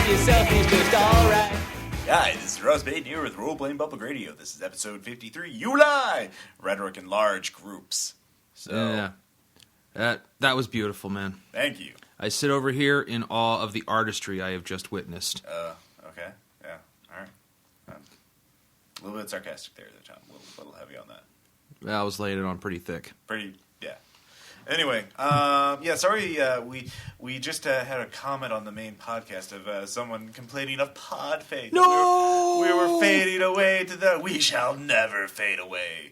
Have yourself is just alright. Hi, this is Ross Baden here with Role-Playing Public Radio. This is episode 53, You Lie! Rhetoric in Large Groups. So, yeah. That was beautiful, man. Thank you. I sit over here in awe of the artistry I have just witnessed. Okay. Yeah. All right. A little bit sarcastic there, Tom. A little heavy on that. I was laying it on pretty thick. Yeah. Anyway, sorry, we just had a comment on the main podcast of someone complaining of pod fade. No! We were fading away to the... We shall never fade away.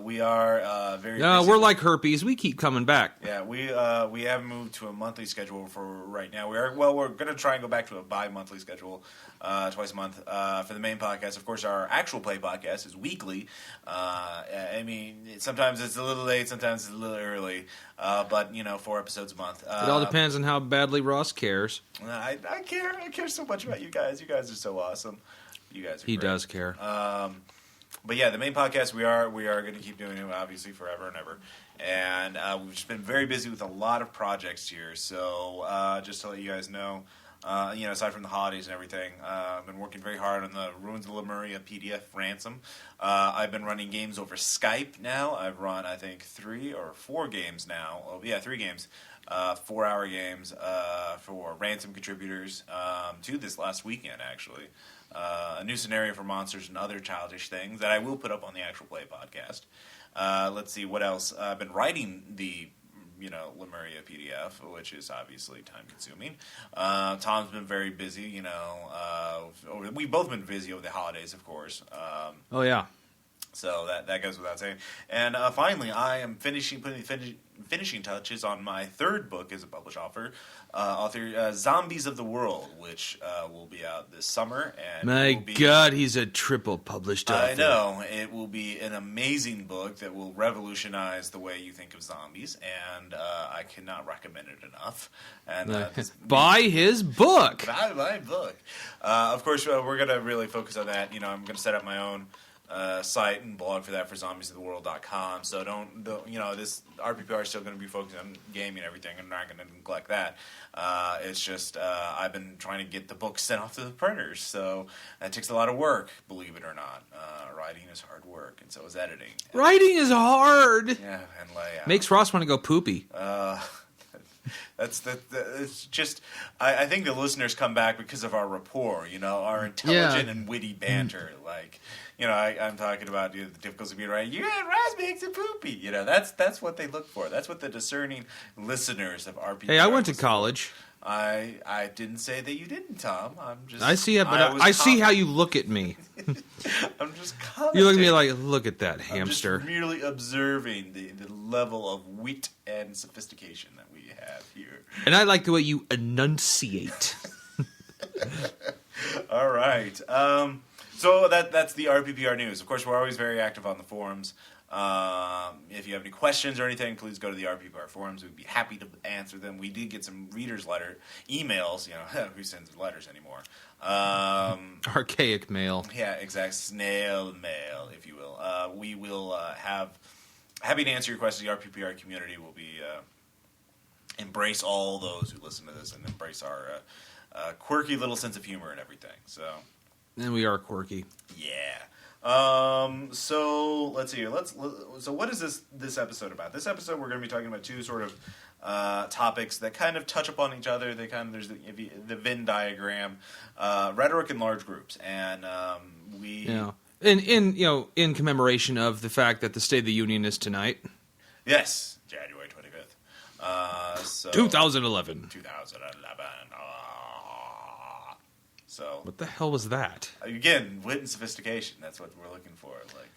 We are very... No, we're like herpes. We keep coming back. Yeah, we have moved to a monthly schedule for right now. We're going to try and go back to a bi-monthly schedule, twice a month for the main podcast. Of course, our actual play podcast is weekly. I mean, sometimes it's a little late, sometimes it's a little early, but 4 episodes a month. It all depends on how badly Ross cares. I care. I care so much about you guys. You guys are so awesome. You guys are He great. does care. But yeah, the main podcast, we are going to keep doing it, obviously, forever and ever. And we've just been very busy with a lot of projects here. So just to let you guys know, aside from the holidays and everything, I've been working very hard on the Ruins of Lemuria PDF ransom. I've been running games over Skype now. I've run, I think, 3 or 4 games now. 3 games. 4-hour games for ransom contributors to this last weekend, actually. A new scenario for monsters and other childish things that I will put up on the actual play podcast. Let's see, what else? I've been writing the, Lemuria PDF, which is obviously time-consuming. Tom's been very busy, we've both been busy over the holidays, of course. Oh, yeah. So that goes without saying. And finally, I am finishing touches on my 3rd book as a published author, Zombies of the World, which will be out this summer. And My God, he's a triple published author. I know. It will be an amazing book that will revolutionize the way you think of zombies, and I cannot recommend it enough. And buy his book. Buy my book. Of course, we're going to really focus on that. I'm going to set up my own site and blog for that for zombiesoftheworld.com. So this RPPR is still going to be focused on gaming and everything. I'm not going to neglect that. It's just I've been trying to get the book sent off to the printers, so that takes a lot of work, believe it or not. Writing is hard work, and so is editing. Writing is hard. Yeah, and layout. Makes Ross want to go poopy. It's just I think the listeners come back because of our rapport, our intelligent and witty banter. Like, I'm talking about the difficulties of being right. Ross makes it poopy. That's what they look for. That's what the discerning listeners of RPPR. Hey, I went to college. I didn't say that you didn't, Tom. I see it, but I see how you look at me. I'm just commenting. You look at me like, look at that hamster. I'm just merely observing the level of wit and sophistication that we have here. And I like the way you enunciate. All right. So that's the RPPR news. Of course, we're always very active on the forums. If you have any questions or anything, please go to the RPPR forums. We'd be happy to answer them. We did get some readers' emails. Who sends letters anymore? Archaic mail. Yeah, exact. Snail mail, if you will. We will happy to answer your questions. The RPPR community will be embrace all those who listen to this and embrace our quirky little sense of humor and everything. So. And we are quirky. Yeah. So let's see here. So what is this episode about? This episode we're going to be talking about 2 sort of topics that kind of touch upon each other. There's the Venn diagram, rhetoric in large groups, and in commemoration of the fact that the State of the Union is tonight. Yes, January 25th. 2011. 2011. So what the hell was that? Again, wit and sophistication. That's what we're looking for.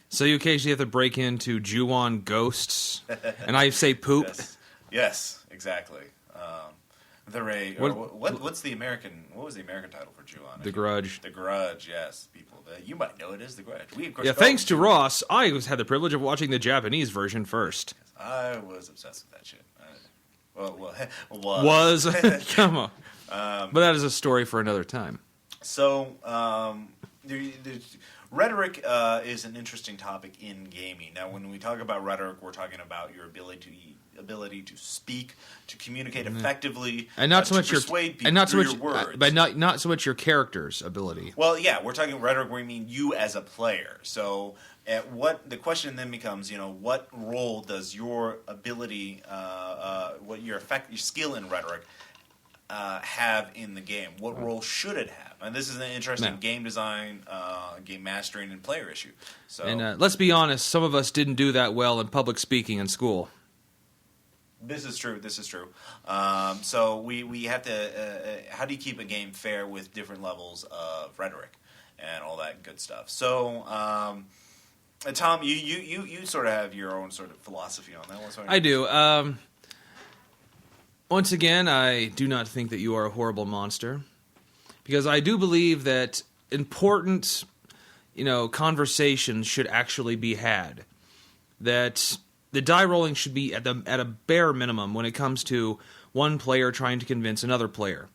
So you occasionally have to break into Ju-on ghosts, and I say poop. Yes, exactly. What's the American? What was the American title for Ju-on? The Grudge. The Grudge. Yes, people. You might know it as The Grudge. We, of course, yeah. Thanks to Ross, I had the privilege of watching the Japanese version first. I was obsessed with that shit. Was come on. But that is a story for another time. So, there's rhetoric is an interesting topic in gaming. Now, when we talk about rhetoric, we're talking about your ability to speak, to communicate effectively, and not so much to persuade people and not so through much, your words. but not so much your character's ability. Well, yeah, we're talking rhetoric where we mean you as a player. So, what the question then becomes, what role does your ability, what your skill in rhetoric, have in the game? What role should it have? And this is an interesting game design, game mastering, and player issue. So, And let's be honest, some of us didn't do that well in public speaking in school. This is true. So we have to. How do you keep a game fair with different levels of rhetoric and all that good stuff? So, Tom, you sort of have your own sort of philosophy on that. I do. Once again, I do not think that you are a horrible monster, because I do believe that important, conversations should actually be had. That the die rolling should be at a bare minimum when it comes to one player trying to convince another player.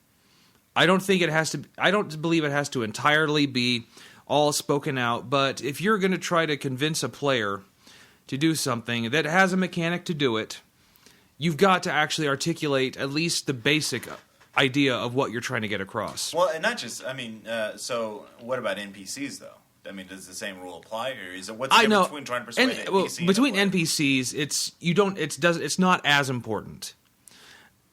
I don't believe it has to entirely be all spoken out, but if you're going to try to convince a player to do something that has a mechanic to do it, you've got to actually articulate at least the basic idea of what you're trying to get across. Well, and not just, so what about NPCs, though? Does the same rule apply, or is it what's the difference between trying to persuade an NPC? Between NPCs, it's not as important.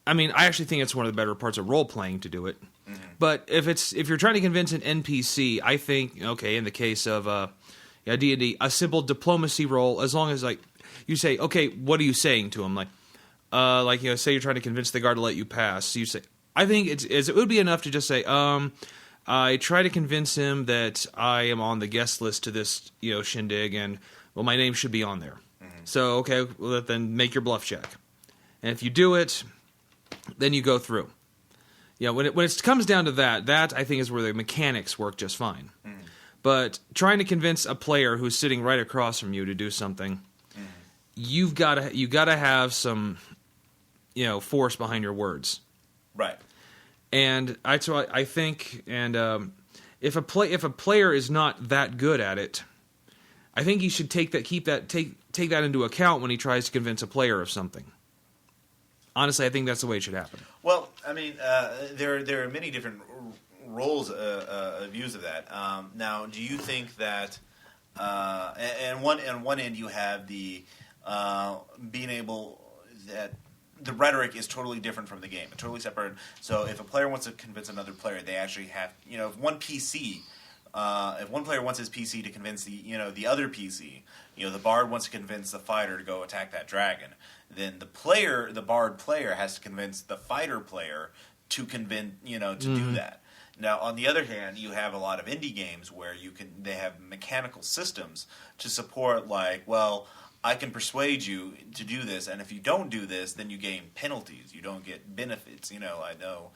I actually think it's one of the better parts of role playing to do it. Mm-hmm. But if you're trying to convince an NPC, I think in the case of D&D, a simple diplomacy roll, as long as you say, okay, what are you saying to him? Say you're trying to convince the guard to let you pass. So you say, I think it would be enough to just say, I try to convince him that I am on the guest list to this, shindig, and my name should be on there. Mm-hmm. So okay, well, then make your bluff check, and if you do it, then you go through. When it comes down to that I think is where the mechanics work just fine. Mm-hmm. But trying to convince a player who's sitting right across from you to do something, you've got to have some, force behind your words. Right. And I think, if a player is not that good at it, I think he should take that into account when he tries to convince a player of something. Honestly, I think that's the way it should happen. Well, there are many different roles, views of that. Now, do you think that, on one end you have the being able that the rhetoric is totally different from the game, totally separate. So if a player wants to convince another player, they actually have, if one player wants his PC to convince the other PC, the bard wants to convince the fighter to go attack that dragon, then the bard player has to convince the fighter player to convince, to do that. Now, on the other hand, you have a lot of indie games where they have mechanical systems to support, I can persuade you to do this, and if you don't do this, then you gain penalties. You don't get benefits. I know.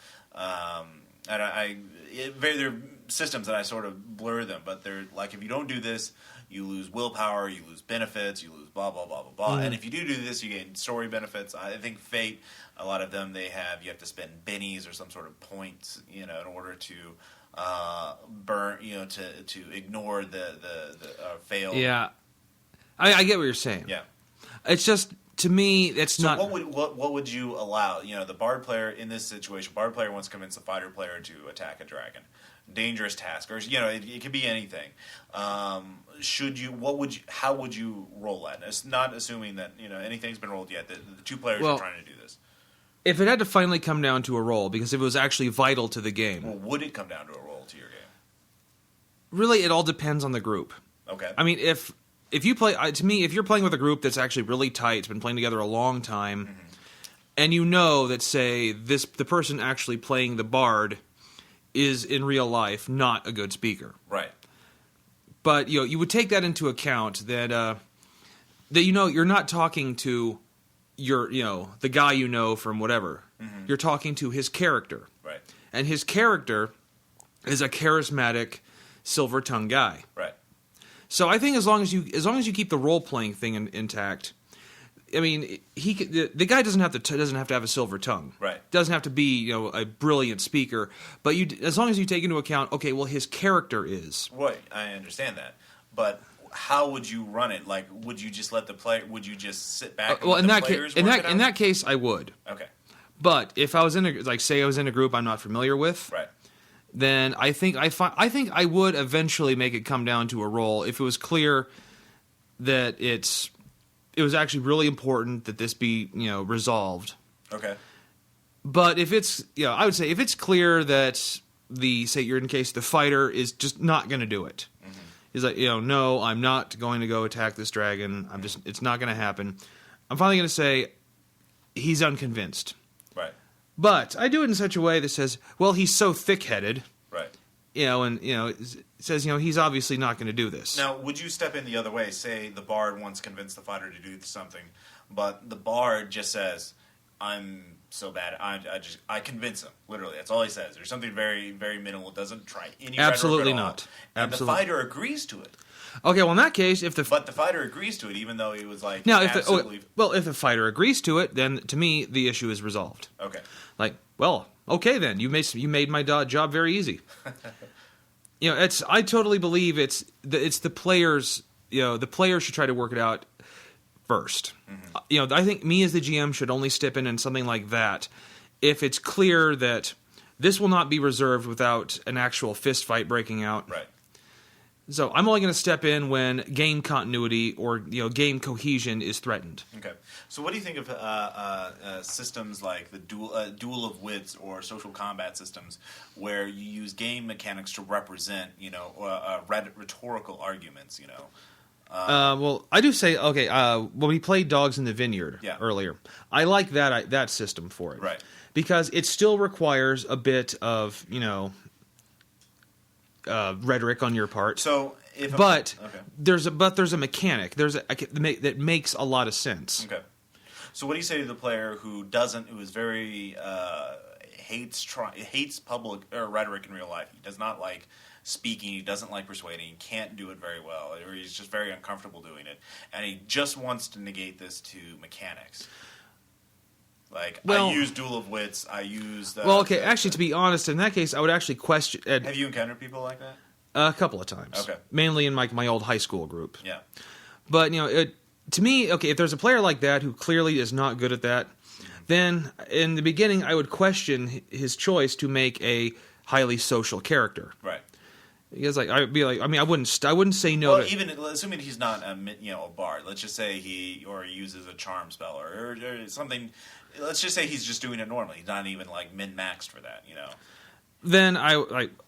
There are systems that I sort of blur them, but they're like, if you don't do this, you lose willpower, you lose benefits, you lose blah blah blah blah blah. Mm-hmm. And if you do this, you gain story benefits. I think Fate, a lot of them you have to spend bennies or some sort of points, in order to burn, to ignore the fail. Yeah. I get what you're saying. Yeah, it's just, to me, it's not. What would you allow? The bard player in this situation, bard player wants to convince the fighter player to attack a dragon, dangerous task, or it could be anything. How would you roll that? It's not assuming that anything's been rolled yet. The two players are trying to do this. If it had to finally come down to a roll, because if it was actually vital to the game, would it come down to a roll to your game? Really, it all depends on the group. Okay. If you play, to me, if you're playing with a group that's actually really tight, it's been playing together a long time, mm-hmm. and that, say, the person actually playing the bard is in real life not a good speaker, right? But you would take that into account that you're not talking to the guy from whatever. Mm-hmm. You're talking to his character, right? And his character is a charismatic, silver-tongued guy, right? So I think as long as you keep the role playing thing intact, I mean, the guy doesn't have to have a silver tongue. Right. Doesn't have to be a brilliant speaker. But as long as you take into account, okay, well, his character is. Right. I understand that, but how would you run it? Like, would you just let the player? Would you just sit back? And Well, let the players work it out? in that case, I would. Okay. But if I was say I was in a group I'm not familiar with, Right. then I think I would eventually make it come down to a roll if it was clear that it was actually really important that this be resolved. Okay. But if it's I would say if it's clear that say you're in case the fighter is just not going to do it. Mm-hmm. He's like no, I'm not going to go attack this dragon. It's not going to happen. I'm finally going to say he's unconvinced. Right. But I do it in such a way that says, well, he's so thick-headed. Right. It says, he's obviously not going to do this. Now, would you step in the other way? Say the bard wants to convince the fighter to do something, but the bard just says, "I'm so bad. I convince him." Literally, that's all he says. There's something very, very minimal. Doesn't try any. Absolutely rhetoric at all. not. And Absolutely. the fighter agrees to it. Okay, well, in that case, but the fighter agrees to it, even though he was like, now, absolutely. if the fighter agrees to it, then to me the issue is resolved. Okay. Like, well, okay, then you made my job very easy. I totally believe it's the players. The players should try to work it out first. Mm-hmm. I think me as the GM should only step in something like that if it's clear that this will not be resolved without an actual fist fight breaking out. Right. So I'm only going to step in when game continuity or game cohesion is threatened. Okay. So what do you think of systems like the duel of wits or social combat systems, where you use game mechanics to represent rhetorical arguments? Well, I do say when we played Dogs in the Vineyard earlier, I like that system for it, right? Because it still requires a bit of rhetoric on your part. So, there's a mechanic. That makes a lot of sense. Okay. So, what do you say to the player who is very hates public or rhetoric in real life? He does not like speaking. He doesn't like persuading. He can't do it very well, or he's just very uncomfortable doing it, and he just wants to negate this to mechanics. I use Duel of Wits. I use the... Actually, to be honest, in that case, I would actually question... have you encountered people like that? A couple of times. Okay. Mainly in my old high school group. Yeah. But, to me, if there's a player like that who clearly is not good at that, then in the beginning, I would question his choice to make a highly social character. Right. Because I'd be like, I wouldn't say no. Well, even assuming he's not a bard, let's just say he uses a charm spell or something. Let's just say he's just doing it normally. He's not even min-maxed for that. Then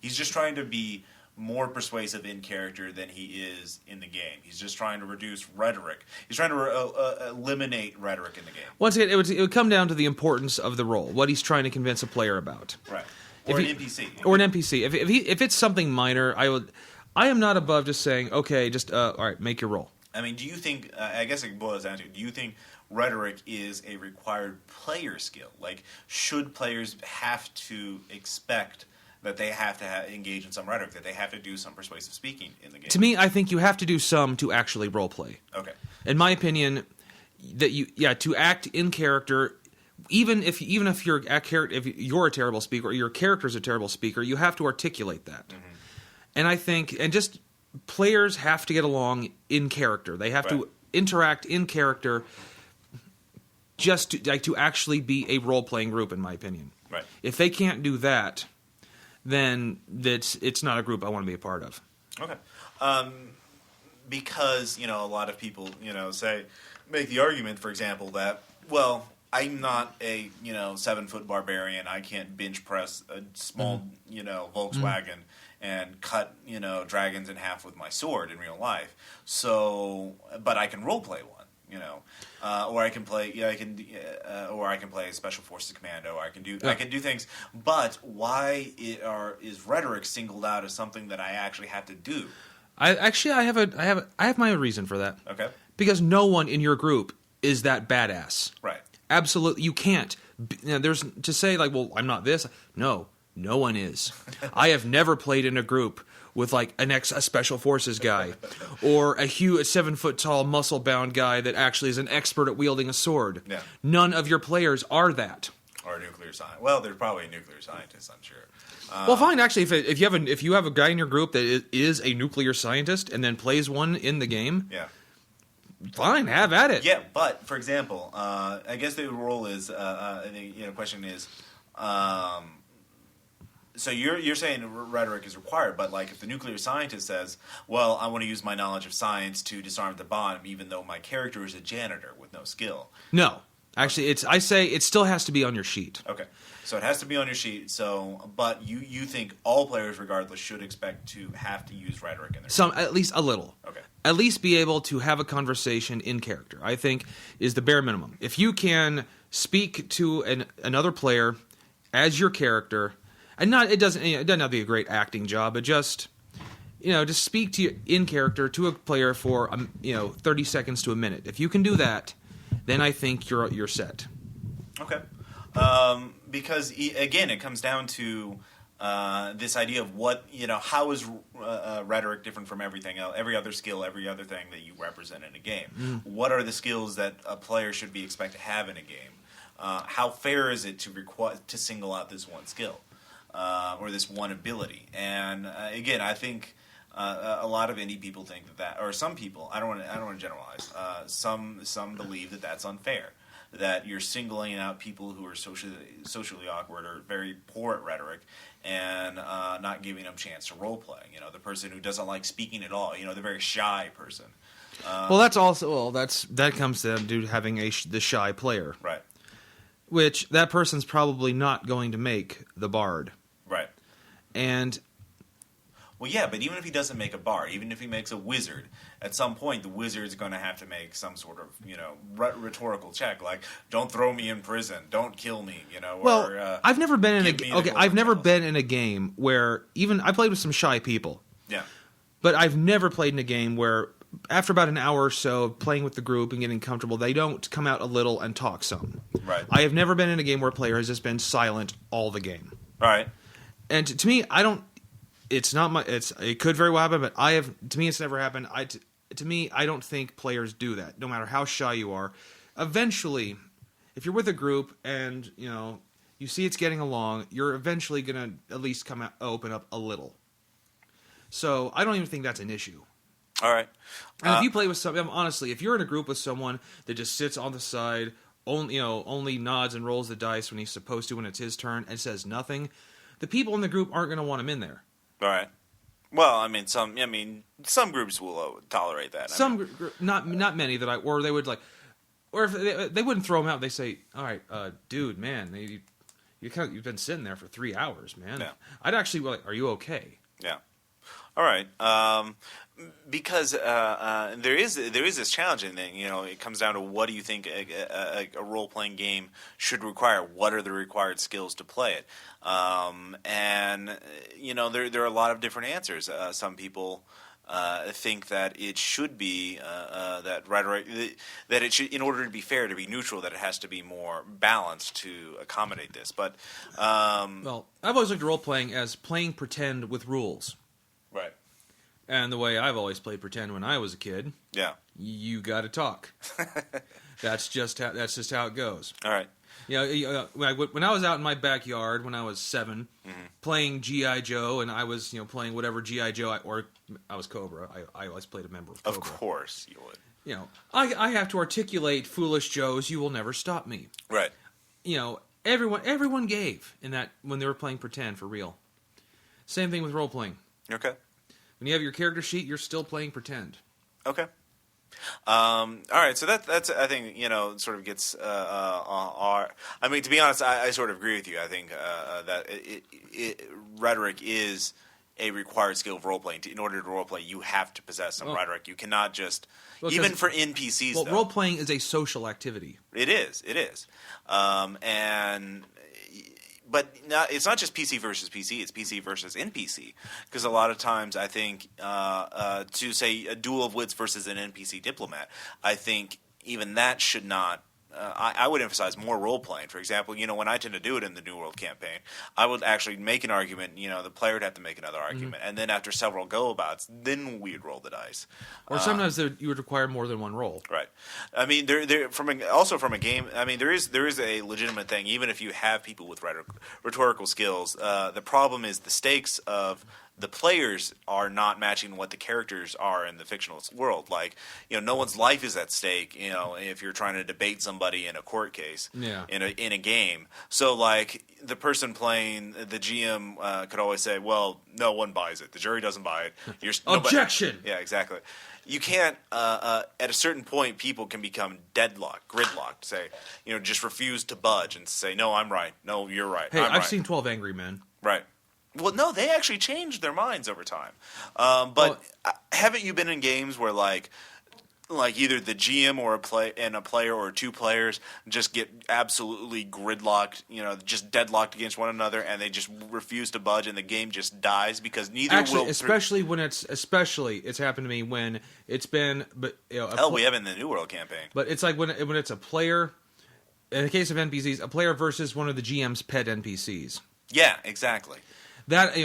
he's just trying to be more persuasive in character than he is in the game. He's just trying to reduce rhetoric. He's trying to eliminate rhetoric in the game. Once again, it would come down to the importance of the role, what he's trying to convince a player about. Right. Or an NPC. Or an NPC. If it's something minor, I am not above just saying, okay, just all right, make your roll. I mean, do you think? I guess it boils down to: do you think rhetoric is a required player skill? Should players have to expect that they have to engage in some rhetoric, that they have to do some persuasive speaking in the game? To me, I think you have to do some to actually role play. Okay. In my opinion, that to act in character. Even if you're a terrible speaker or your character's a terrible speaker, you have to articulate that. Mm-hmm. And I think, just players have to get along in character. They have to interact in character, just to actually be a role playing group. In my opinion, right. If they can't do that, then it's not a group I want to be a part of. Okay. Because a lot of people make the argument, for example, that I'm not a 7-foot barbarian. I can't bench press a small Volkswagen and cut dragons in half with my sword in real life. So, but I can role play one, or I can play or I can play a special forces commando. Or I can do things. But why is rhetoric singled out as something that I actually have to do? I have my reason for that. Okay. Because no one in your group is that badass. Right. Absolutely, you can't. There's to say I'm not this. No one is. I have never played in a group with like a special forces guy, or a 7-foot tall muscle bound guy that actually is an expert at wielding a sword. Yeah. None of your players are that. Or a nuclear scientist. Well, they're probably a nuclear scientist, I'm sure. Well, fine. Actually, if you have a guy in your group that is a nuclear scientist and then plays one in the game, Yeah. fine, have at it. Yeah, but for example, I guess the role is the question is, so you're saying rhetoric is required, but like if the nuclear scientist says, well, I want to use my knowledge of science to disarm the bomb, even though my character is a janitor with no skill. No, actually, I say it still has to be on your sheet. Okay, so it has to be on your sheet. So, but you think all players, regardless, should expect to have to use rhetoric in their At least a little. Okay. At least be able to have a conversation in character, I think, is the bare minimum. If you can speak to another player as your character, and it doesn't have to be a great acting job, but just speak to you in character to a player for 30 seconds to a minute. If you can do that, then I think you're set. Okay. Because again, it comes down to this idea of how is rhetoric different from everything else, every other skill, every other thing that you represent in a game? What are the skills that a player should be expected to have in a game? How fair is it to single out this one skill or this one ability? And again, I think a lot of indie people think that, or some people. I don't want to generalize. Some believe that that's unfair. That you're singling out people who are socially awkward or very poor at rhetoric, and not giving them a chance to role play. The person who doesn't like speaking at all. The very shy person. That comes to having the shy player, Right. Which that person's probably not going to make the bard, Right. And well, yeah, but even if he doesn't make a bard, even if he makes a wizard, at some point the wizard's going to have to make some sort of rhetorical check, like don't throw me in prison, don't kill me, Well, or, I've never been in I've never chalice. been in a game where I played with some shy people. Yeah. But I've never played in a game where after about an hour or so of playing with the group and getting comfortable, they don't come out a little and talk some. Right. I have never been in a game where a player has just been silent all the game. All right. And to me, it could very well happen, but to me it's never happened. To me, I don't think players do that, no matter how shy you are. Eventually, if you're with a group and you see it's getting along, you're eventually going to at least open up a little. So I don't even think that's an issue. All right. And if you play with someone, honestly, if you're in a group with someone that just sits on the side, only nods and rolls the dice when he's supposed to when it's his turn, and says nothing, the people in the group aren't going to want him in there. All right. Well, some groups will tolerate that. Not many that they would like, or if they wouldn't throw him out. They say, "All right, dude, man, you've been sitting there for 3 hours, man." Yeah. I'd actually be like, "Are you okay?" Yeah. All right. Because there is this challenging thing. It comes down to what do you think a role playing game should require? What are the required skills to play it? And there are a lot of different answers. Some people think that it should be that rhetoric, that it should, in order to be fair, to be neutral, that it has to be more balanced to accommodate this. But well, I've always looked at role playing as playing pretend with rules. Right. And the way I've always played pretend when I was a kid, Yeah. you got to talk. That's just how it goes. All right. When I was out in my backyard when I was 7, playing G.I. Joe, and I was playing whatever G.I. Joe I was Cobra. I always played a member of Cobra. Of course you would. I have to articulate foolish Joes. You will never stop me. Right. Everyone gave in that when they were playing pretend for real. Same thing with role playing. Okay. When you have your character sheet, you're still playing pretend. Okay. All right. So that's I think sort of gets our. I mean, to be honest, I sort of agree with you. I think that rhetoric is a required skill of role playing. In order to role play, you have to possess some rhetoric. You cannot just even for NPCs. Well, role playing is a social activity. It is. But it's not just PC versus PC, it's PC versus NPC. Because a lot of times I think to say a duel of wits versus an NPC diplomat, I think even that should not I would emphasize more role playing. For example, when I tend to do it in the New World campaign, I would actually make an argument. The player would have to make another argument, and then after several go-abouts, then we would roll the dice. Or sometimes you would require more than one roll. Right. I mean, from a game. I mean, there is a legitimate thing. Even if you have people with rhetorical skills, the problem is the stakes of the players are not matching what the characters are in the fictional world. Like, no one's life is at stake. If you're trying to debate somebody in a court case, in a game. So, like, the person playing the GM could always say, "Well, no one buys it. The jury doesn't buy it." Objection. Yeah, exactly. You can't. At a certain point, people can become gridlocked. Say, just refuse to budge and say, "No, I'm right. No, you're right." Hey, I've right. seen 12 Angry Men. Right. Well, no, they actually changed their minds over time. But haven't you been in games where like either the GM or a player or two players just get absolutely gridlocked, just deadlocked against one another, and they just refuse to budge, and the game just dies because neither will. Especially it's happened to me when it's been, but we have it in the New World campaign. But it's like when it's a player. In the case of NPCs, a player versus one of the GM's pet NPCs. Yeah, exactly. That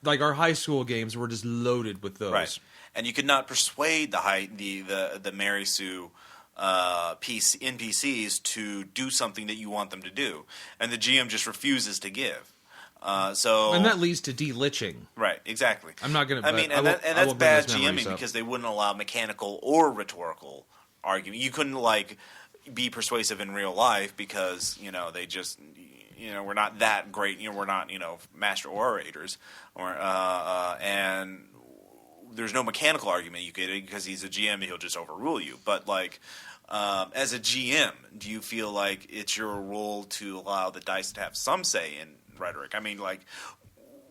like our high school games were just loaded with those. Right. And you could not persuade the Mary Sue NPCs to do something that you want them to do, and the GM just refuses to give. And that leads to de-liching. Right, exactly. I'm not going to. I mean, that's bad GMing because they wouldn't allow mechanical or rhetorical argument. You couldn't be persuasive in real life because they just. We're not that great. We're not master orators, and there's no mechanical argument you could because he's a GM. He'll just overrule you. But as a GM, do you feel like it's your role to allow the dice to have some say in rhetoric? I mean,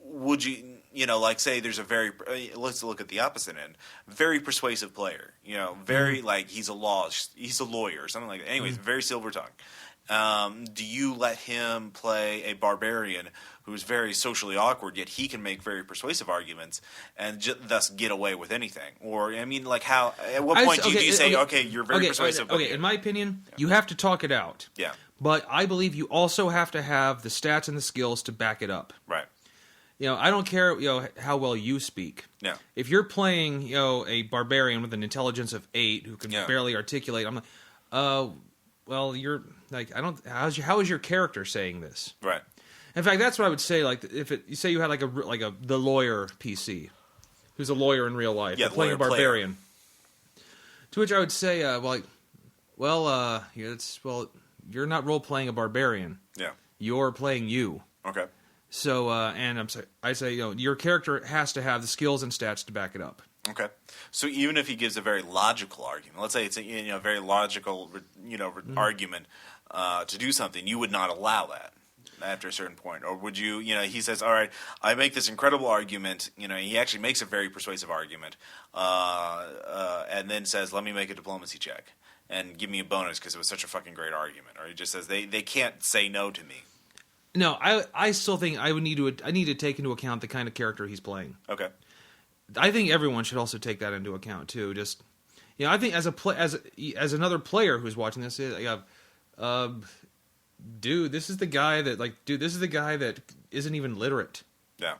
would you say there's a very let's look at the opposite end, very persuasive player. Very he's a lawyer or something like that. Anyways, very silver tongue. Do you let him play a barbarian who's very socially awkward, yet he can make very persuasive arguments and thus get away with anything? Or, I mean, how? At what point do you say, okay, you're very persuasive? Okay, in my opinion, you have to talk it out. Yeah. But I believe you also have to have the stats and the skills to back it up. Right. I don't care, how well you speak. Yeah. If you're playing, a barbarian with an intelligence of 8 who can barely articulate, I'm like, well, you're I don't. How is your character saying this? Right. In fact, that's what I would say. If you say you had the lawyer PC, who's a lawyer in real life, playing a barbarian. Player. To which I would say, you're not role playing a barbarian. Yeah. You're playing you. Okay. So, and I say, your character has to have the skills and stats to back it up. Okay. So even if he gives a very logical argument, let's say it's a very logical argument to do something, you would not allow that after a certain point, or would you? He says, "All right, I make this incredible argument." He actually makes a very persuasive argument, and then says, "Let me make a diplomacy check and give me a bonus because it was such a fucking great argument." Or he just says, "They can't say no to me." No, I still think I need to take into account the kind of character he's playing. Okay. I think everyone should also take that into account too. Just I think as another player who's watching this, dude, this is the guy that isn't even literate. Yeah.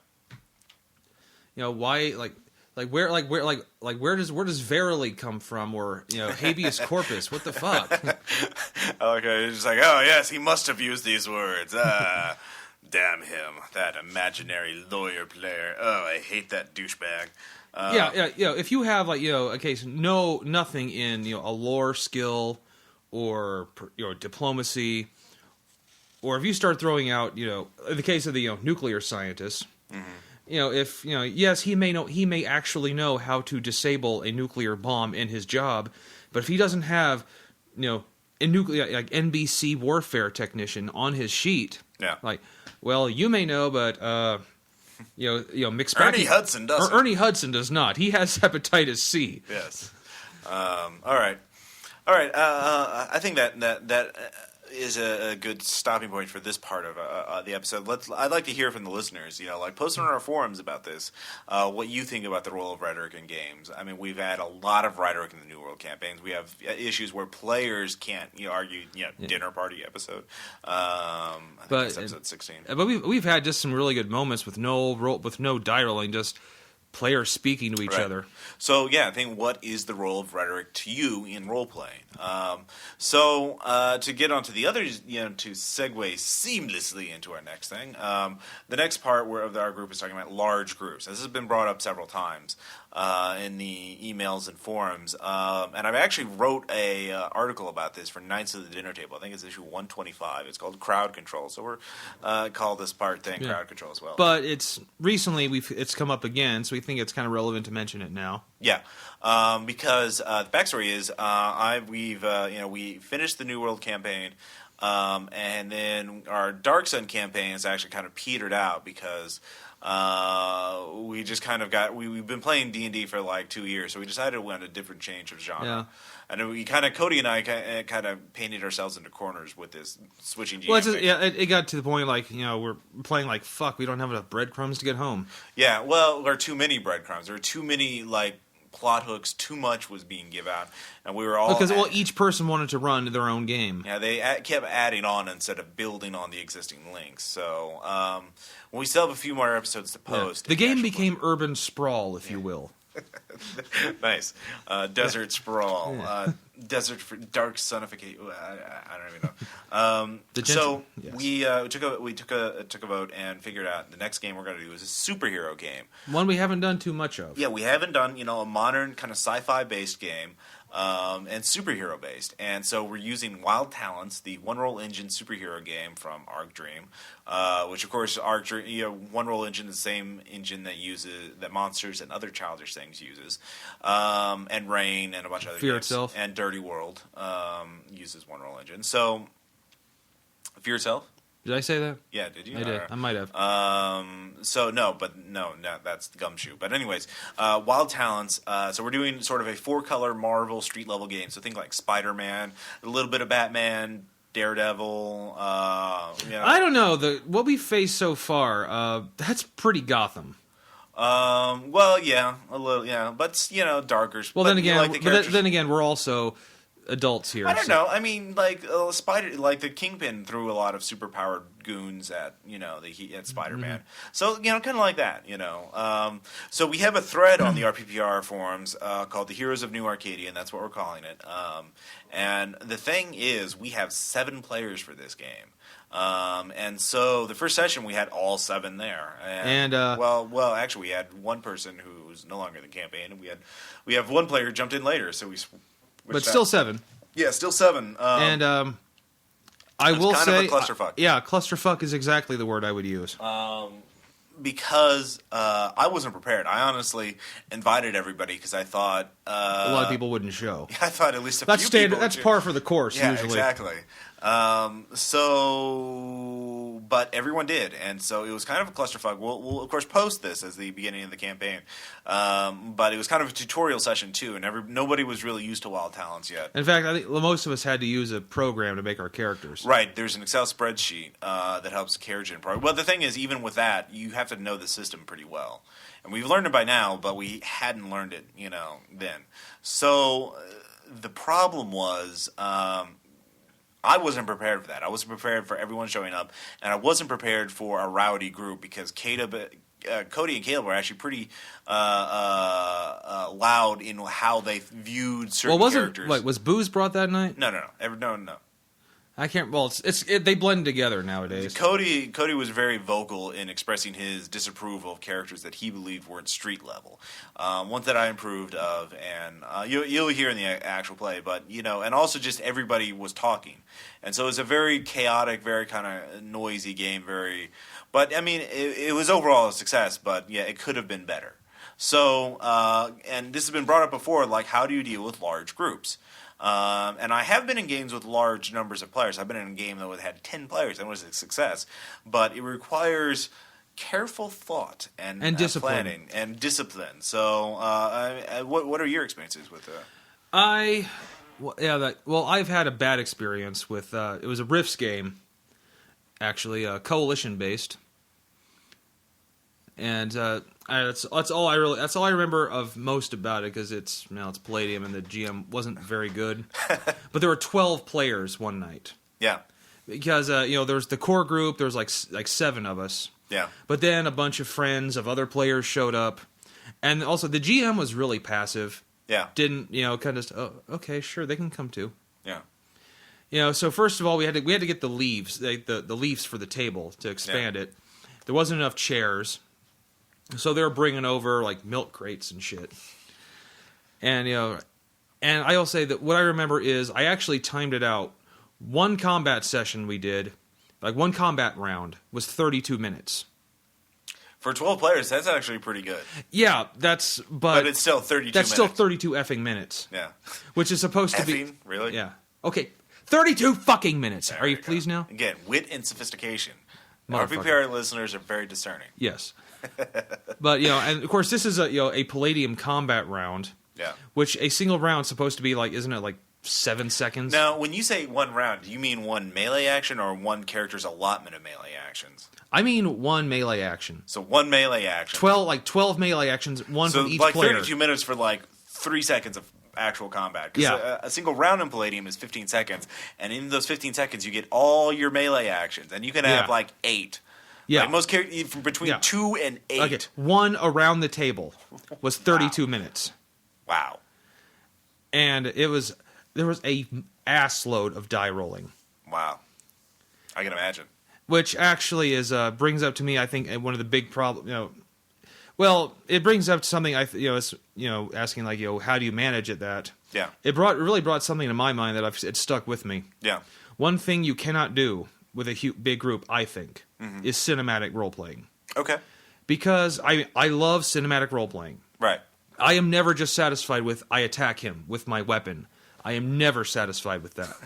Why where does verily come from, or habeas corpus? What the fuck? Okay, it's just oh yes, he must have used these words. Damn him, that imaginary lawyer player. Oh, I hate that douchebag. If you have a case, nothing in a lore skill or diplomacy, or if you start throwing out in the case of the nuclear scientist, yes, he may actually know how to disable a nuclear bomb in his job, but if he doesn't have a nuclear NBC warfare technician on his sheet, well, you may know, but Ernie Hudson doesn't. Ernie Hudson does not. He has hepatitis C. Yes. All right. I think that is a good stopping point for this part of the episode. I'd like to hear from the listeners. Like post on our forums about this, what you think about the role of rhetoric in games. I mean, we've had a lot of rhetoric in the New World campaigns. We have issues where players can't argue. Dinner party episode. I think it's episode 16. But we've had just some really good moments with no die rolling, just players speaking to each other. So I think, what is the role of rhetoric to you in role playing? To get onto the others, to segue seamlessly into our next thing, the next part of our group is talking about large groups. This has been brought up several times in the emails and forums, and I've actually wrote a article about this for Knights of the Dinner Table. I think it's issue 125. It's called Crowd Control. So we're call this part thing Crowd Control as well. But it's come up again, so we think it's kind of relevant to mention it now. Yeah, because the backstory is we finished the New World campaign, and then our Dark Sun campaign has actually kind of petered out because we just kind of we've been playing D&D for like 2 years, so we decided we wanted a different change of genre. Yeah. And we Cody and I kind of painted ourselves into corners with this switching GM. Well, it got to the point we're playing like fuck. We don't have enough breadcrumbs to get home. Yeah, well, there are too many breadcrumbs. There are too many plot hooks. Too much was being given out, and we were all because each person wanted to run their own game. Yeah, they kept adding on instead of building on the existing links. So we still have a few more episodes to post. The game became urban sprawl, if you will. Nice. Desert sprawl. Yeah. Desert for dark sonification. I don't even know. We took a vote and figured out the next game we're going to do is a superhero game. One we haven't done too much of. Yeah, we haven't done a modern kind of sci-fi based game. And superhero based, and so we're using Wild Talents, the one roll engine superhero game from Arc Dream, which of course Arc Dream, one roll engine is the same engine that Monsters and other childish things uses, and Rain and a bunch of other Fear games. Itself and Dirty World uses one roll engine. So Fear Itself. Did I say that? Yeah, did you? I did. I might have. No, that's the Gumshoe. But anyways, Wild Talents. So we're doing sort of a 4-color Marvel street level game. So think like Spider-Man, a little bit of Batman, Daredevil. I don't know. What we faced so far, that's pretty Gotham. Well, yeah, a little, yeah, but darker. Well, then again, we're also adults here. I don't know. I mean, the Kingpin threw a lot of superpowered goons at at Spider-Man. Mm-hmm. So kind of like that. So we have a thread on the RPPR forums called the Heroes of New Arcadia, and that's what we're calling it. And the thing is, we have 7 players for this game. And so the first session we had all 7 there, and well, actually we had one person who's no longer in the campaign, and we have one player who jumped in later, so we. But still 7. Yeah, still 7. I will say, of a clusterfuck. Yeah, clusterfuck is exactly the word I would use. Because I wasn't prepared. I honestly invited everybody because I thought a lot of people wouldn't show. I thought at least a few people. That's par for the course. Yeah, usually. Exactly. But everyone did, and so it was kind of a clusterfuck. We'll of course post this as the beginning of the campaign, but it was kind of a tutorial session too, and nobody was really used to Wild Talents yet. In fact, I think most of us had to use a program to make our characters. Right, there's an Excel spreadsheet that helps character gen program. Well, the thing is, even with that, you have to know the system pretty well, and we've learned it by now, but we hadn't learned it, then. So the problem was. I wasn't prepared for that. I wasn't prepared for everyone showing up, and I wasn't prepared for a rowdy group because Cody and Caleb were actually pretty loud in how they viewed certain characters. Was booze brought that night? No. I can't. Well, they blend together nowadays. Cody was very vocal in expressing his disapproval of characters that he believed weren't street level. Ones that I improved of, and you'll hear in the actual play. But and also just everybody was talking, and so it was a very chaotic, very kind of noisy game. But I mean, it was overall a success. But yeah, it could have been better. So, and this has been brought up before. Like, how do you deal with large groups? And I have been in games with large numbers of players. I've been in a game that had 10 players, and it was a success. But it requires careful thought and discipline. Planning and discipline. So, what are your experiences with that? Well, I've had a bad experience with it was a Rifts game, actually, coalition based, and that's all I remember of most about it because it's Palladium and the GM wasn't very good, but there were 12 players one night. Yeah. Because there was the core group, there was like 7 of us. Yeah. But then a bunch of friends of other players showed up, and also the GM was really passive. Yeah. Didn't kind of okay, sure, they can come too. Yeah. So first of all, we had to get the leaves, the leaves for the table to expand it. There wasn't enough chairs, so they were bringing over like milk crates and shit. And and I will say that what I remember is I actually timed it out. One combat session we did, like one combat round, was 32 minutes. For 12 players, that's actually pretty good. Yeah, but it's still 32 That's minutes. still 32 effing minutes. Yeah. Which is supposed to be... Effing? Really? Yeah. Okay, 32 fucking minutes. There Are you we go. pleased now? Again, wit and sophistication. Motherfucker. RPPR listeners are very discerning. Yes. But, and of course this is a Palladium combat round. Yeah. Which a single round's supposed to be like, isn't it like 7 seconds? Now, when you say one round, do you mean one melee action or one character's allotment of melee actions? I mean one melee action. So one melee action. 12 melee actions, one so from each like player. 32 minutes for like 3 seconds of actual combat. Because a single round in Palladium is 15 seconds, and in those 15 seconds you get all your melee actions, and you can have like 8. Yeah. Like most characters, between 2 and 8. Okay, one around the table was 32 minutes. Wow. And there was a ass load of die rolling. Wow. I can imagine. Which actually brings up to me, I think, one of the big problems. Well, it brings up something asking like, how do you manage it? That it really brought something to my mind that it stuck with me. Yeah. One thing you cannot do with a big group, I think, is cinematic role playing. Okay. Because I love cinematic role playing. Right. I am never just satisfied with I attack him with my weapon. I am never satisfied with that.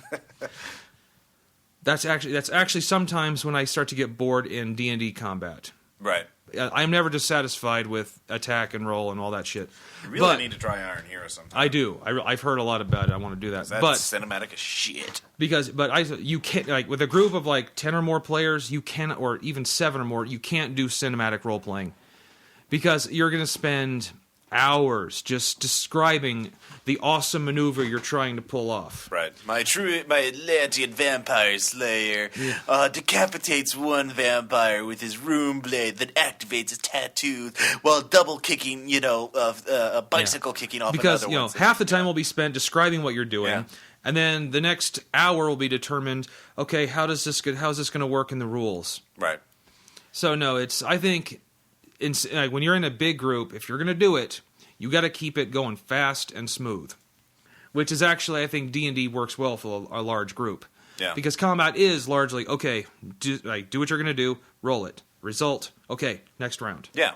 That's actually sometimes when I start to get bored in D&D combat. Right. I am never just satisfied with attack and roll and all that shit. You really need to try Iron Hero sometime. I do. I've heard a lot about it. I want to do that. That's cinematic as shit. You can't, like, with a group of like 10 or more players, you cannot, or even 7 or more, you can't do cinematic role playing because you're going to spend hours just describing the awesome maneuver you're trying to pull off. Right. My Atlantean vampire slayer decapitates one vampire with his rune blade that activates his tattoos while double kicking, a bicycle kicking off because, another one. half the time will be spent describing what you're doing, and then the next hour will be determined, okay, how's this going to work in the rules? Right. So, no, I think when you're in a big group, if you're going to do it, you got to keep it going fast and smooth. Which is actually, I think, D&D works well for a large group. Yeah. Because combat is largely, okay, do what you're going to do, roll it. Result, okay, next round. Yeah.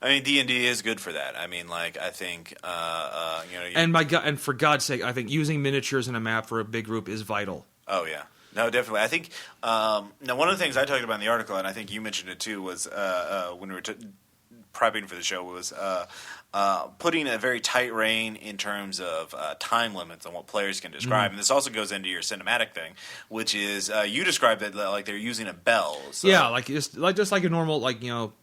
I mean, D&D is good for that. I mean, like, I think, and for God's sake, I think using miniatures in a map for a big group is vital. Oh, yeah. No, definitely. I think, now, one of the things I talked about in the article, and I think you mentioned it too, was when we were prepping for the show, was putting a very tight rein in terms of time limits on what players can describe. And this also goes into your cinematic thing, which is you described it like they're using a bell. So. Yeah, just like a normal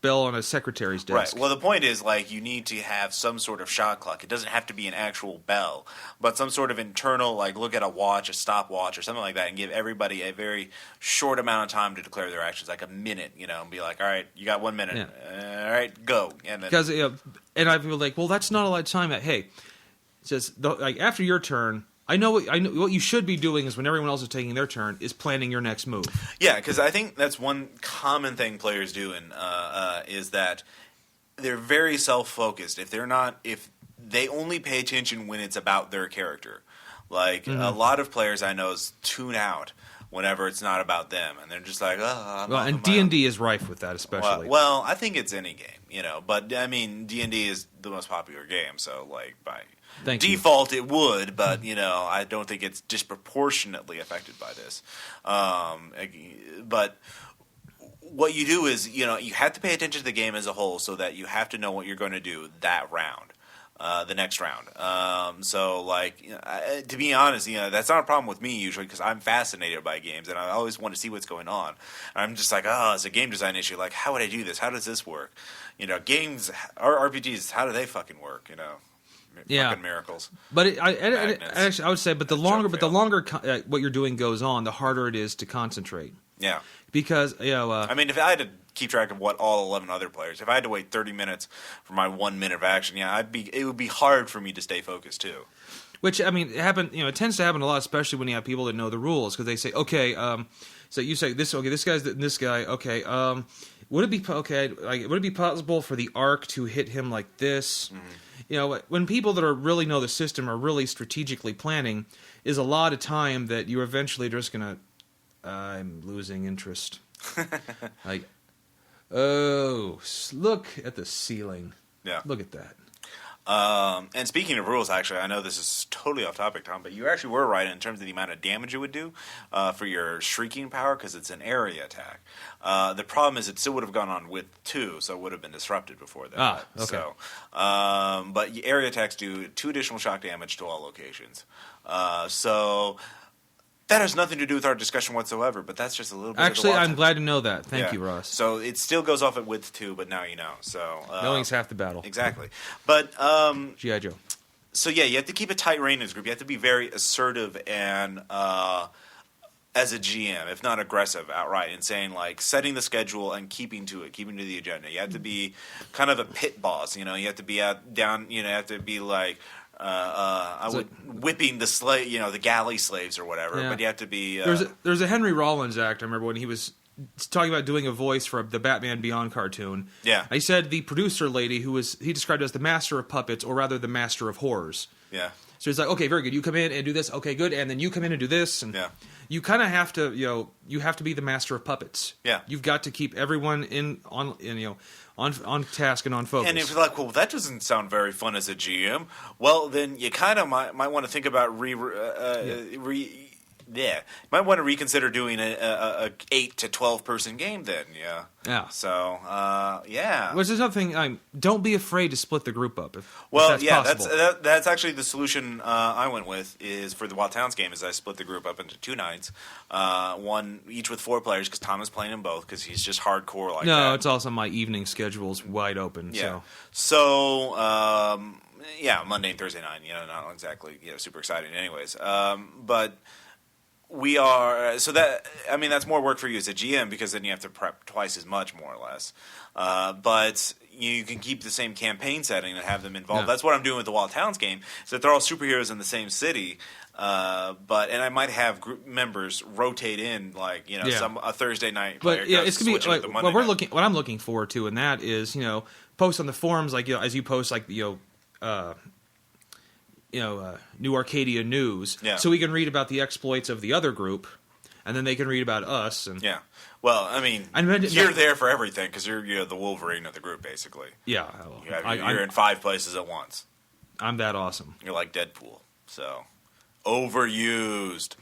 bell on a secretary's desk. Right. Well, the point is you need to have some sort of shot clock. It doesn't have to be an actual bell, but some sort of internal look at a watch, a stopwatch, or something like that, and give everybody a very short amount of time to declare their actions, like a minute, and be like, all right, you got 1 minute. Yeah. All right, go. And then, because and I feel like, well, that's not a lot of time. Hey, it says after your turn, I know what you should be doing is when everyone else is taking their turn is planning your next move. Yeah, because I think that's one common thing players do, is that they're very self-focused. If they only pay attention when it's about their character, a lot of players I know tune out whenever it's not about them, and they're just like, and D&D is rife with that, especially. Well, I think it's any game, but I mean, D&D is the most popular game, so by default it would, but I don't think it's disproportionately affected by this. But what you do is, you have to pay attention to the game as a whole, so that you have to know what you're going to do that round. the next round. So, like, to be honest, that's not a problem with me usually because I'm fascinated by games and I always want to see what's going on. And I'm just like, it's a game design issue. Like, how would I do this? How does this work? Games, RPGs, how do they fucking work? Fucking miracles. But actually, I would say, but the longer what you're doing goes on, the harder it is to concentrate. Yeah. Because I mean, if I had to keep track of what all 11 other players, if I had to wait 30 minutes for my 1 minute of action, it would be hard for me to stay focused too. Which, I mean, it tends to happen a lot, especially when you have people that know the rules, because they say, okay, so you say this guy's this guy, okay, would it be possible for the arc to hit him like this? Mm-hmm. When people that really know the system are really strategically planning, is a lot of time that you're eventually just gonna, I'm losing interest. Like, look at the ceiling. Yeah. Look at that. And speaking of rules, actually, I know this is totally off topic, Tom, but you actually were right in terms of the amount of damage it would do for your shrieking power because it's an area attack. The problem is it still would have gone on with 2, so it would have been disrupted before that. Okay. So, but area attacks do 2 additional shock damage to all locations. So that has nothing to do with our discussion whatsoever, but that's just a little bit Actually, of the I'm glad to know that. Thank you, Ross. So it still goes off at width 2, but now you know. So knowing's half the battle. Exactly. But G.I. Joe. So yeah, you have to keep a tight rein in this group. You have to be very assertive and as a GM, if not aggressive outright, in saying like setting the schedule and keeping to the agenda. You have to be kind of a pit boss. You have to be you have to be like. Whipping the slave, the galley slaves or whatever. Yeah. But you have to be. There's a Henry Rollins act. I remember when he was talking about doing a voice for the Batman Beyond cartoon. Yeah, he said the producer lady he described as the master of puppets, or rather the master of horrors. Yeah. So he's like, okay, very good. You come in and do this. Okay, good. And then you come in and do this. And you kind of have to, you have to be the master of puppets. Yeah. You've got to keep everyone on task and on focus. And if you're like, well, that doesn't sound very fun as a GM, well, then you kind of might want to think about might want to reconsider doing a 8 to 12 person game then. Yeah. So which is something. Don't be afraid to split the group up. If that's possible. That's actually the solution I went with is for the Wild Towns game. Is I split the group up into 2 nights, one each with 4 players because Tom is playing them both because he's just hardcore like that. No, it's also my evening schedule's wide open. Yeah. So Monday and Thursday night. Not exactly super exciting, anyways. But. We are that's more work for you as a GM because then you have to prep twice as much, more or less. But you can keep the same campaign setting and have them involved. Yeah. That's what I'm doing with the Wild Towns game. Is that they're all superheroes in the same city, and I might have group members rotate in, like a Thursday night player. But it's gonna be like what I'm looking forward to, and that is post on the forums like as you post like New Arcadia News, so we can read about the exploits of the other group, and then they can read about us. And well, I mean, you're there for everything because you're the Wolverine of the group, basically. Yeah, you're in 5 places at once. I'm that awesome. You're like Deadpool, so overused.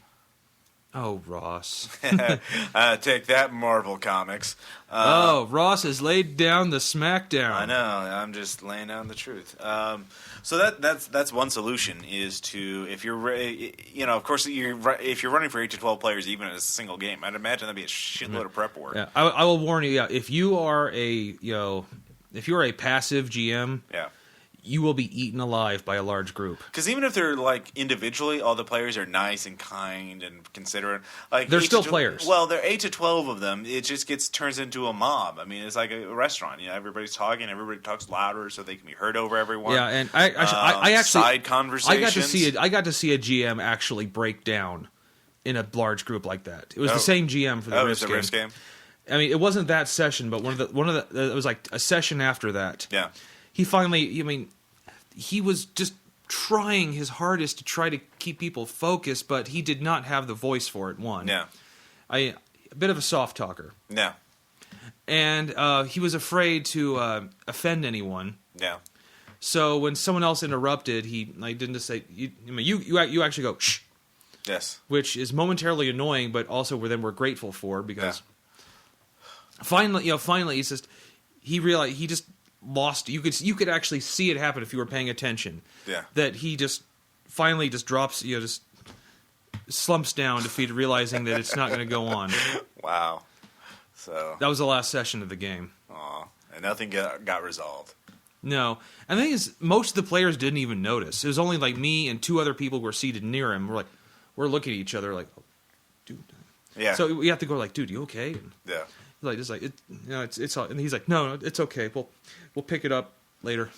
Oh, Ross. Take that, Marvel Comics. Ross has laid down the smackdown. I know. I'm just laying down the truth. So that's one solution is to, if you're, of course, if you're running for 8 to 12 players, even in a single game, I'd imagine that'd be a shitload of prep work. Yeah, I will warn you. Yeah, if you are a passive GM, you will be eaten alive by a large group. Because even if they're like individually, all the players are nice and kind and considerate. Like they're still players. Well, there are 8 to 12 of them. It just turns into a mob. I mean, it's like a restaurant. Everybody's talking. Everybody talks louder so they can be heard over everyone. Yeah, and I actually side conversations. I got to see a GM actually break down in a large group like that. It was the same GM for the Risk game. I mean, it wasn't that session, but one of the it was like a session after that. Yeah. He finally, he was just trying his hardest to try to keep people focused, but he did not have the voice for it, a bit of a soft talker. Yeah. And he was afraid to offend anyone. Yeah. So when someone else interrupted, he didn't just say, you actually go, shh. Yes. Which is momentarily annoying, but also we're grateful for because finally, he realized lost. You could actually see it happen if you were paying attention. Yeah. That he just finally just drops, just slumps down, defeated, realizing that it's not going to go on. Wow. So that was the last session of the game. Aw. And nothing got resolved. No. And the thing is, most of the players didn't even notice. It was only like me and 2 other people who were seated near him. We're looking at each other like, oh, dude. Yeah. So we have to go like, dude, you okay? And Yeah. it's all, and he's like, no, it's okay. We'll pick it up later.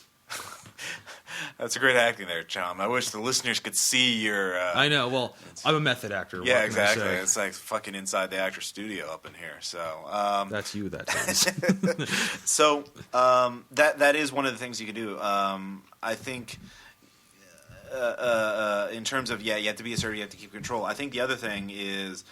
That's a great acting there, Chom. I wish the listeners could see your... I know. Well, I'm a method actor. Yeah, what can I exactly. say? It's like fucking inside the actor studio up in here. So That's you that time. So that is one of the things you can do. I think in terms of you have to be assertive, you have to keep control. I think the other thing is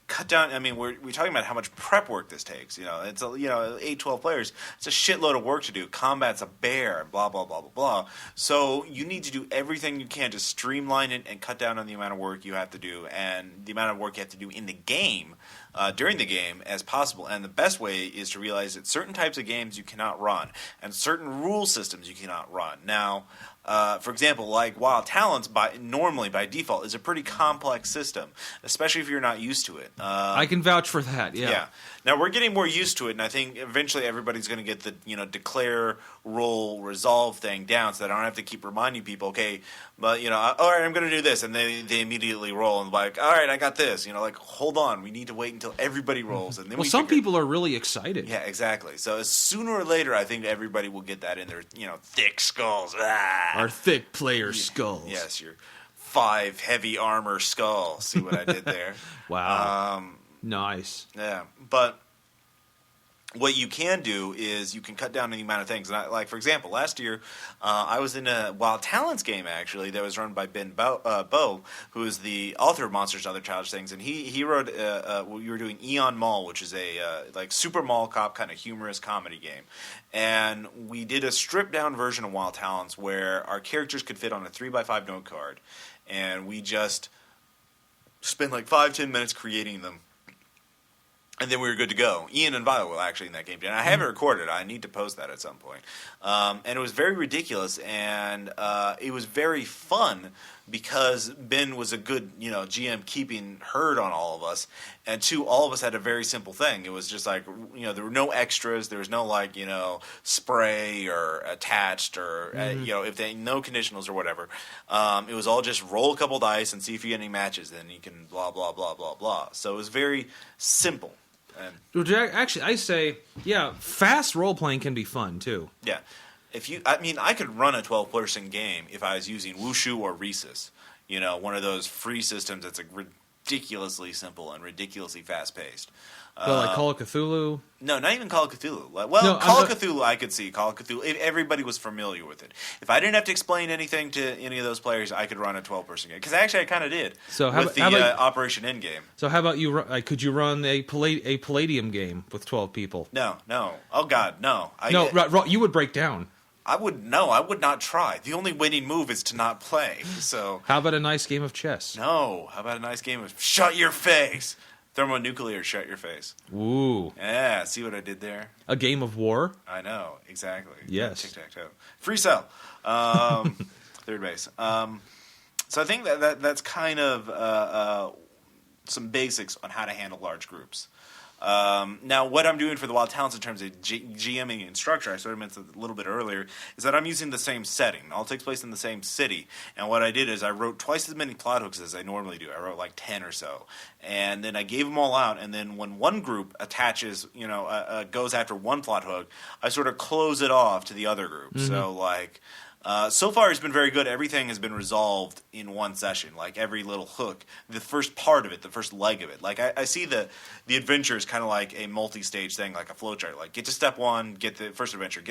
cut down. I mean, we're talking about how much prep work this takes. It's 8, 12 players. It's a shitload of work to do. Combat's a bear. Blah blah blah blah blah. So you need to do everything you can to streamline it and cut down on the amount of work you have to do and the amount of work you have to do in the game. During the game as possible. And the best way is to realize that certain types of games you cannot run and certain rule systems you cannot run. Now, for example, like Wild Talents normally by default is a pretty complex system, especially if you're not used to it. I can vouch for that, yeah. Now, we're getting more used to it, and I think eventually everybody's going to get the declare, roll, resolve thing down so that I don't have to keep reminding people, okay, but, all right, I'm going to do this, and they immediately roll, and like, all right, I got this. Like, hold on, we need to wait until everybody rolls. And then some people are really excited. Yeah, exactly. So sooner or later, I think everybody will get that in their, thick skulls. Ah! Our thick player skulls. Yes, your 5 heavy armor skull. See what I did there? Wow. Nice. Yeah, but what you can do is you can cut down on the amount of things. And for example, last year I was in a Wild Talents game actually that was run by Ben Bowe, who is the author of Monsters and Other Childish Things, and he wrote. We were doing Eon Mall, which is a Super Mall Cop kind of humorous comedy game, and we did a stripped down version of Wild Talents where our characters could fit on a 3x5 note card, and we just spent like 5-10 minutes creating them. And then we were good to go. Ian and Viola were actually in that game. And I have it recorded. I need to post that at some point. And it was very ridiculous, and it was very fun because Ben was a good, GM keeping herd on all of us. And 2, all of us had a very simple thing. It was just like, there were no extras. There was no spray or attached or, if they no conditionals or whatever. It was all just roll a couple dice and see if you get any matches. Then you can blah, blah, blah, blah, blah. So it was very simple. Actually, I say, fast role-playing can be fun, too. Yeah. I could run a 12-person game if I was using Wushu or Rhesus. One of those free systems that's ridiculously simple and ridiculously fast-paced. Like Call of Cthulhu? No, not even Call of Cthulhu. Call of Cthulhu I could see. Call of Cthulhu, if everybody was familiar with it. If I didn't have to explain anything to any of those players, I could run a 12-person game. Because actually I kind of did with Operation Endgame. So how about you? Could you run a Palladium game with 12 people? No. Oh, God, no. You would break down. I would not try. The only winning move is to not play. So how about a nice game of chess? No. How about a nice game of shut your face? Thermonuclear, shut your face. Ooh. Yeah, see what I did there? A game of war? I know, exactly. Yes. Tic-tac-toe. Free cell. Third base. So I think that's kind of some basics on how to handle large groups. Now, what I'm doing for the Wild Talents in terms of GMing and structure, I sort of mentioned a little bit earlier, is that I'm using the same setting. It all takes place in the same city. And what I did is I wrote twice as many plot hooks as I normally do. I wrote like 10 or so. And then I gave them all out. And then when one group attaches, goes after one plot hook, I sort of close it off to the other group. Mm-hmm. So, so far it's been very good. Everything has been resolved in one session, like every little hook, the first part of it, the first leg of it. Like I see the adventure is kind of like a multi-stage thing, like a flowchart. Like get to step 1, get the first adventure,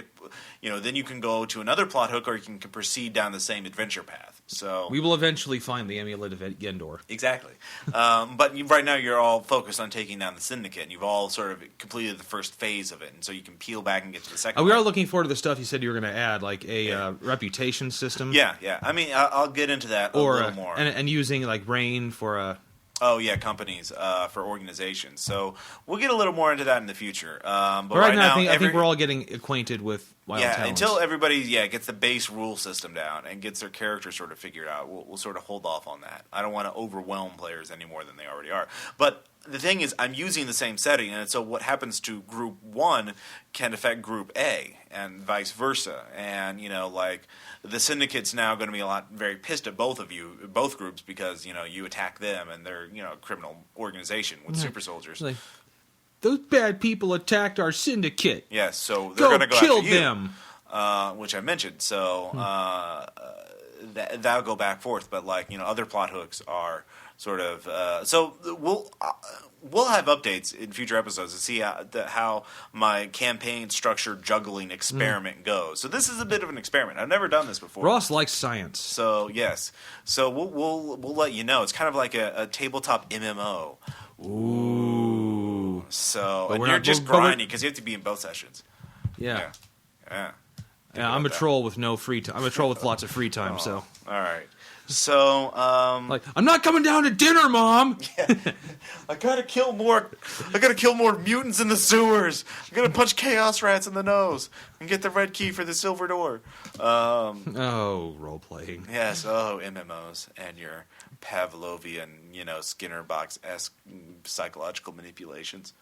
then you can go to another plot hook, or you can proceed down the same adventure path. So we will eventually find the Amulet of Gendor. Exactly. But right now you're all focused on taking down the Syndicate, and you've all sort of completed the first phase of it, and so you can peel back and get to the second. We are looking forward to the stuff you said you were going to add, like a reputation system. Yeah. I mean, I'll get into that a little more. And using like rain for Oh, yeah, companies for organizations. So we'll get a little more into that in the future. But right now, I think we're all getting acquainted with Wild Talents. Until everybody gets the base rule system down and gets their character sort of figured out, we'll sort of hold off on that. I don't want to overwhelm players any more than they already are. But the thing is, I'm using the same setting, and so what happens to Group 1 can affect Group A, and vice versa. And, the Syndicate's now going to be very pissed at both groups, because, you attack them, and they're, a criminal organization with super soldiers. Like, those bad people attacked our Syndicate. Yes, so they're going to go kill after you, them. Which I mentioned. So that'll go back forth. But other plot hooks are sort of. So we'll have updates in future episodes to see how my campaign structure juggling experiment goes. So this is a bit of an experiment. I've never done this before. Ross likes science. So yes. So we'll let you know. It's kind of like a tabletop MMO. Ooh. So and you're just grinding because you have to be in both sessions. Yeah. Yeah. I'm a troll with no free time. I'm a troll with lots of free time. So all right. So I'm not coming down to dinner, Mom. I gotta kill more mutants in the sewers. I gotta punch chaos rats in the nose and get the red key for the silver door. Role playing. Yes. Oh, MMOs and your Pavlovian, Skinner box-esque psychological manipulations.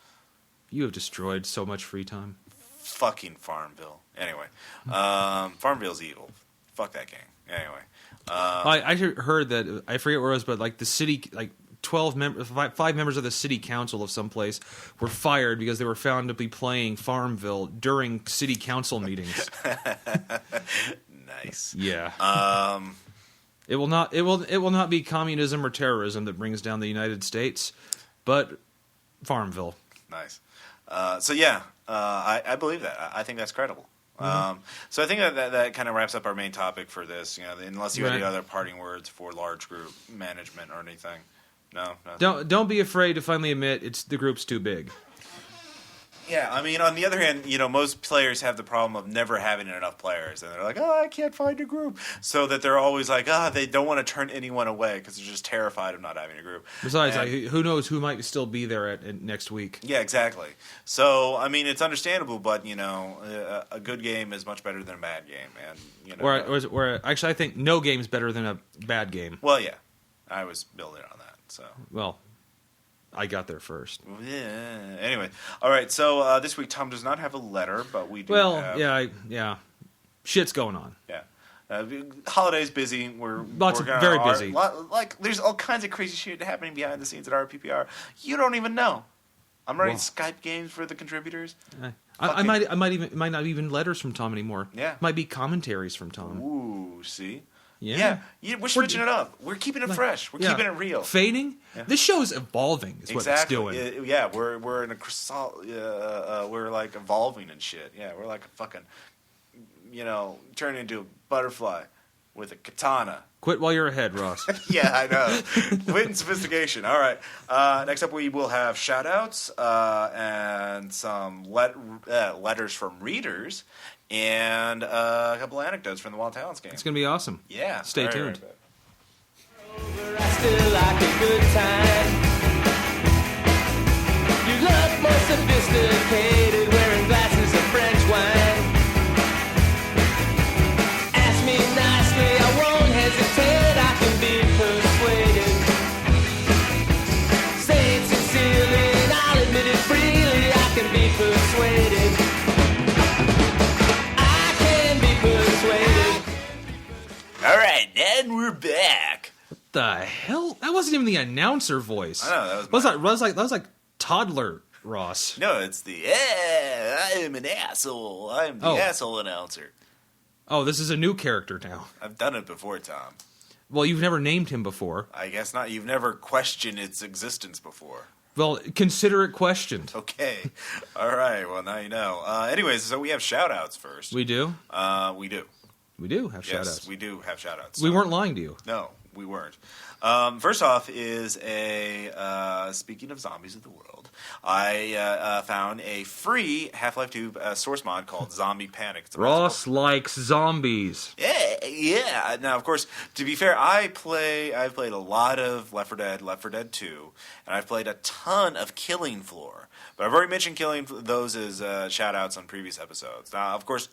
You have destroyed so much free time. Fucking Farmville. Anyway, Farmville's evil. Fuck that game. Anyway. I heard that, I forget where it was, but the city, 5 members of the city council of some place were fired because they were found to be playing Farmville during city council meetings. Nice. Yeah. It will not be communism or terrorism that brings down the United States, but Farmville. Nice. I believe that. I think that's credible. So I think that kind of wraps up our main topic for this. Unless you have any other parting words for large group management or anything. No. Don't be afraid to finally admit the group's too big. Yeah, I mean, on the other hand, most players have the problem of never having enough players, and they're like, I can't find a group, so that they're always like, they don't want to turn anyone away because they're just terrified of not having a group. Besides, who knows who might still be there at next week? Yeah, exactly. So, I mean, it's understandable, but a good game is much better than a bad game, and or actually, I think no game is better than a bad game. Well, yeah, I was building on that. So, well, I got there first. Yeah. Anyway, all right. So this week Tom does not have a letter, but we do. Yeah. Shit's going on. Yeah. Holidays busy. We're very busy. There's all kinds of crazy shit happening behind the scenes at RPPR. You don't even know. I'm running Skype games for the contributors. I might not even letters from Tom anymore. Yeah. Might be commentaries from Tom. Ooh, see. Yeah. We're switching it up. We're keeping it fresh. We're keeping it real. Fading? Yeah. This show is evolving. Is what it's doing. We're in a croissant. We're evolving and shit. Yeah, we're like a fucking, turning into a butterfly with a katana. Quit while you're ahead, Ross. Yeah, I know. Wit and sophistication. All right. Next up, we will have shout-outs and some letters from readers. And a couple of anecdotes from the Wild Talents game. It's going to be awesome. Yeah. Stay tuned. I still like a good time. You look more sophisticated, wearing glasses of French wine. Ask me nicely, I won't hesitate. I can be persuaded. Say it sincerely, and I'll admit it freely. I can be persuaded. All right, and we're back. What the hell? That wasn't even the announcer voice. I know, that was like toddler Ross. No, it's I am an asshole. I'm the asshole announcer. Oh, this is a new character now. I've done it before, Tom. Well, you've never named him before. I guess not. You've never questioned its existence before. Well, consider it questioned. Okay. All right. Well, now you know. Anyways, so we have shout-outs first. We do? We do. We do have shout-outs. Yes, we do have shout-outs. We weren't lying to you. No. we weren't. First off is speaking of zombies of the world, I found a free Half-Life 2 source mod called Zombie Panic. Ross likes zombies. Yeah. Now, of course, to be fair, I've played a lot of Left 4 Dead 2, and I've played a ton of Killing Floor. But I've already mentioned those as shout-outs on previous episodes. Now, of course,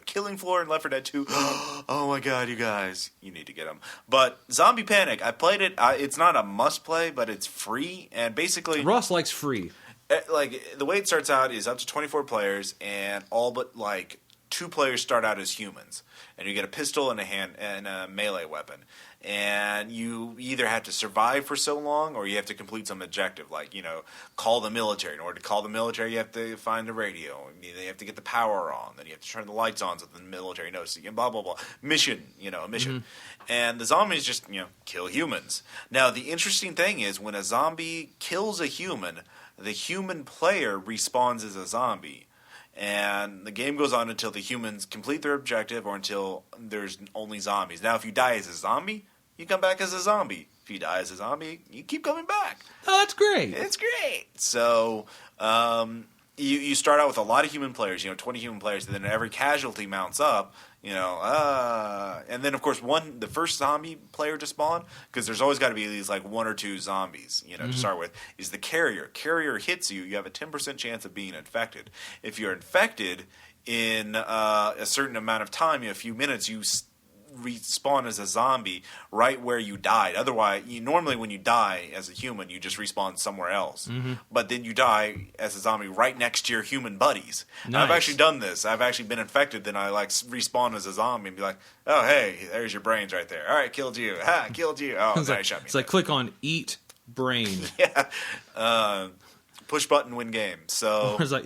Killing Floor and Left 4 Dead 2, oh my god, you guys, you need to get them. But Zombie Panic, I played it. It's not a must-play, but it's free, and basically... Ross likes free. Like, the way it starts out is up to 24 players, and all but, 2 players start out as humans. And you get a pistol and a melee weapon. And you either have to survive for so long, or you have to complete some objective, like, call the military. In order to call the military, you have to find a radio. You have to get the power on. Then you have to turn the lights on so the military knows. And blah, blah, blah. Mission, a mission. Mm-hmm. And the zombies just, kill humans. Now, the interesting thing is, when a zombie kills a human, the human player respawns as a zombie. And the game goes on until the humans complete their objective or until there's only zombies. Now, if you die as a zombie, you come back as a zombie. If you die as a zombie, you keep coming back. Oh, that's great. It's great. So, you start out with a lot of human players, 20 human players, and then every casualty mounts up, and then, of course, the first zombie player to spawn, because there's always got to be these, 1 or 2 zombies, to start with, is the carrier. Carrier hits you, you have a 10% chance of being infected. If you're infected in a certain amount of time, a few minutes, you respawn as a zombie right where you died. Otherwise, normally when you die as a human, you just respawn somewhere else. Mm-hmm. But then you die as a zombie right next to your human buddies. Nice. I've actually done this. I've actually been infected, then I respawn as a zombie and be like, oh, hey, there's your brains right there. All right, killed you. Ha, killed you. Oh, nice, shot me. It's like click on eat brain. Yeah. Push button, win game. So it's like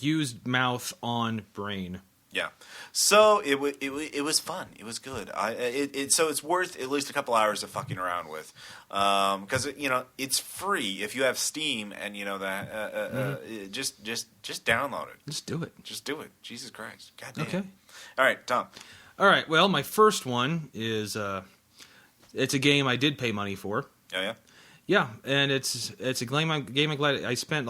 use mouth on brain. Yeah, so it was fun. It was good. So it's worth at least a couple hours of fucking around with, because it's free if you have Steam and just download it. Just do it. Just do it. Jesus Christ. God damn. Okay. All right, Tom. All right. Well, my first one is it's a game I did pay money for. Oh yeah. Yeah, and it's a game I'm glad I spent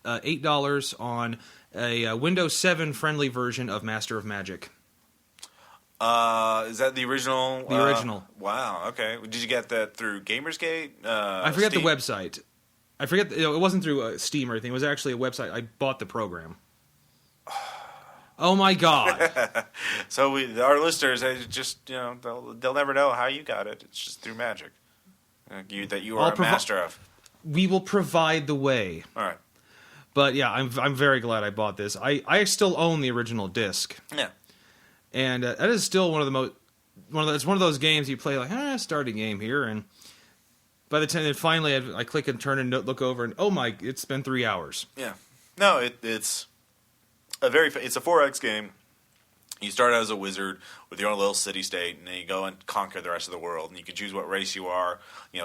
$8 on. A Windows 7 friendly version of Master of Magic. Is that the original? The original. Wow. Okay. Did you get that through Gamersgate? I forget Steam? The website. I forget. It wasn't through Steam or anything. It was actually a website. I bought the program. Oh my god! So our listeners, they just they'll never know how you got it. It's just through magic that you are a master of. We will provide the way. All right. But yeah, I'm very glad I bought this. I still own the original disc. Yeah, and that is still it's one of those games you play start a game here, and by the time finally I click and turn and look over and it's been 3 hours. Yeah, no, it's a 4X game. You start out as a wizard with your own little city-state, and then you go and conquer the rest of the world. And you can choose what race you are,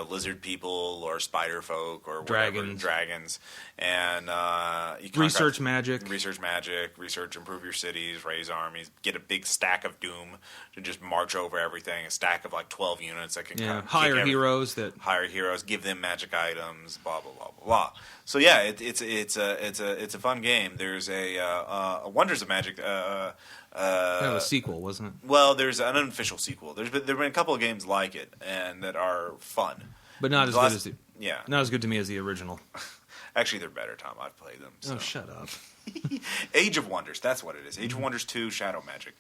lizard people or spider folk or whatever, dragons. And you research magic, improve your cities, raise armies, get a big stack of doom to just march over everything. A stack of 12 units that can hire heroes, give them magic items, blah blah blah blah blah. So yeah, it's a fun game. There's a Wonders of Magic. A sequel, wasn't it? Well, there's an unofficial sequel. There've been a couple of games like it and that are fun, but not as good as not as good to me as the original. Actually, they're better, Tom. I've played them. So. Oh, shut up. Age of Wonders, that's what it is. Age of Wonders 2, Shadow Magic,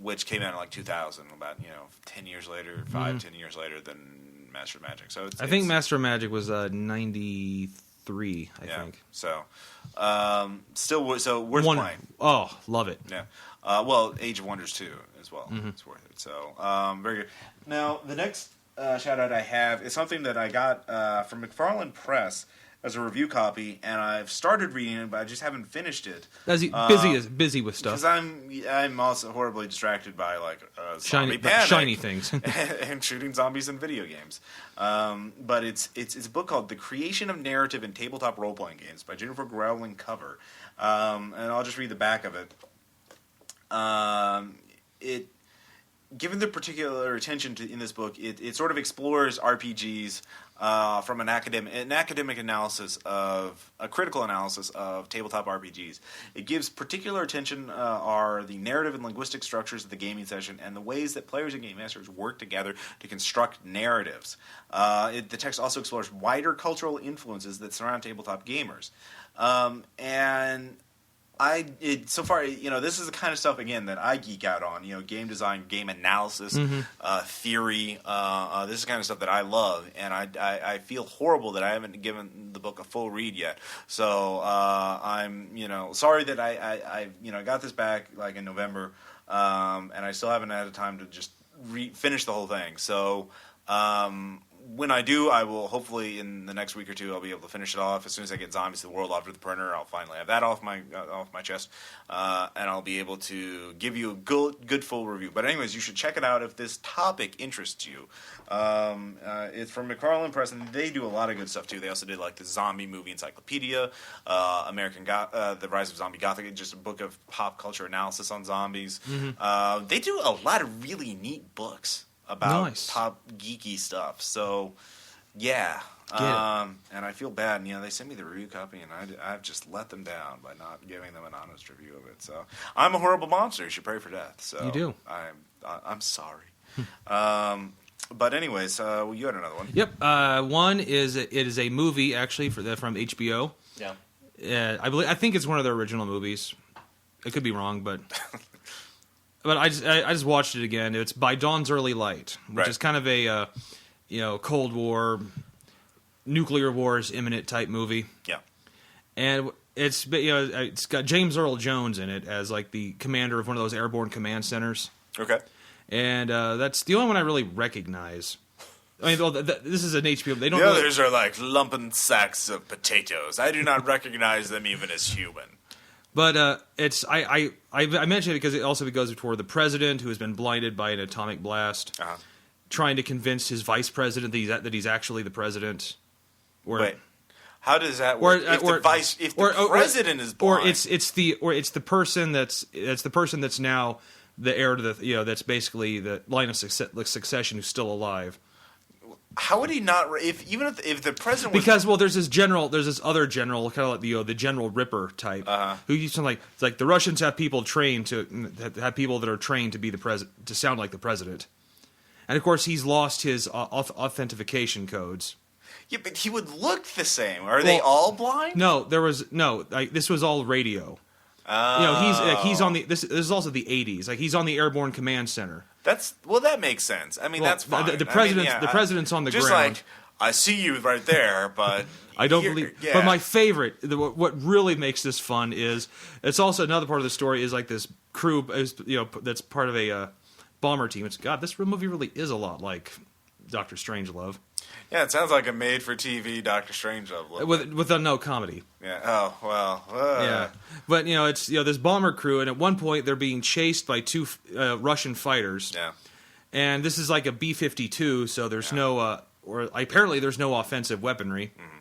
which came out in 2000, about 10 years later, 10 years later than Master of Magic. So I think Master of Magic was 93. I think so. Still, worth playing. Oh, love it. Yeah. Well, Age of Wonders 2 as well. Mm-hmm. It's worth it. So very good. Now the next shout out I have is something that I got from McFarlane Press as a review copy, and I've started reading it, but I just haven't finished it. Busy with stuff. Because I'm also horribly distracted by shiny things and shooting zombies in video games. But it's a book called The Creation of Narrative in Tabletop Role Playing Games by Jennifer Growling Cover, and I'll just read the back of it. given the particular attention in this book, it sort of explores RPGs from an academic analysis of a critical analysis of tabletop RPGs. It gives particular attention are the narrative and linguistic structures of the gaming session and the ways that players and game masters work together to construct narratives. The text also explores wider cultural influences that surround tabletop gamers, and so far, this is the kind of stuff, again, that I geek out on, game design, game analysis, theory. This is the kind of stuff that I love, and I feel horrible that I haven't given the book a full read yet. So I'm, sorry that I got this back like in November, and I still haven't had time to just finish the whole thing. So when I do, I will hopefully in the next week or two I'll be able to finish it off. As soon as I get Zombies to the World off the printer, I'll finally have that off my chest, and I'll be able to give you a good full review. But anyways, you should check it out if this topic interests you. It's from McFarlane Press, and they do a lot of good stuff too. They also did like the Zombie Movie Encyclopedia, The Rise of Zombie Gothic, just a book of pop culture analysis on zombies. They do a lot of really neat books about top geeky stuff. So, yeah. And I feel bad. They sent me the review copy, and I've just let them down by not giving them an honest review of it. So, I'm a horrible monster. You should pray for death. So, you do. I'm sorry. But anyways, you had another one. Yep. One is it is a movie actually from HBO. Yeah. I think it's one of their original movies. I could be wrong, but. But I just watched it again. It's By Dawn's Early Light, which is kind of a Cold War, nuclear wars imminent type movie. Yeah, and it's got James Earl Jones in it as like the commander of one of those airborne command centers. Okay, and that's the only one I really recognize. I mean, this is an HBO. They don't. The others are like lumpen sacks of potatoes. I do not recognize them even as human. But it's I mention it because it also goes toward the president who has been blinded by an atomic blast, trying to convince his vice president that he's actually the president. Wait, how does that work? If the president is blind, or it's the person that's now the heir to the that's basically the line of succession who's still alive. How would he not? If the president was there's this other general, kind of like the General Ripper type, who used to it's like the Russians have people trained have people that are trained to be the president, to sound like the president, and of course he's lost his authentication codes. Yeah, but he would look the same. Are they all blind? No, this was all radio. He's on the. This is also the 80s. Like he's on the Airborne Command Center. That makes sense. I mean, that's fine. The president's on the just ground. Just like I see you right there, but I don't believe. Yeah. But my favorite, what really makes this fun is it's also another part of the story is like this crew that's part of a bomber team. This movie really is a lot like Dr. Strangelove. Yeah, it sounds like a made-for-TV Doctor Strangelove. With no comedy. Yeah. Oh well. Yeah. But it's this bomber crew, and at one point they're being chased by two Russian fighters. Yeah. And this is like a B-52, so there's no apparently there's no offensive weaponry. Mm-hmm.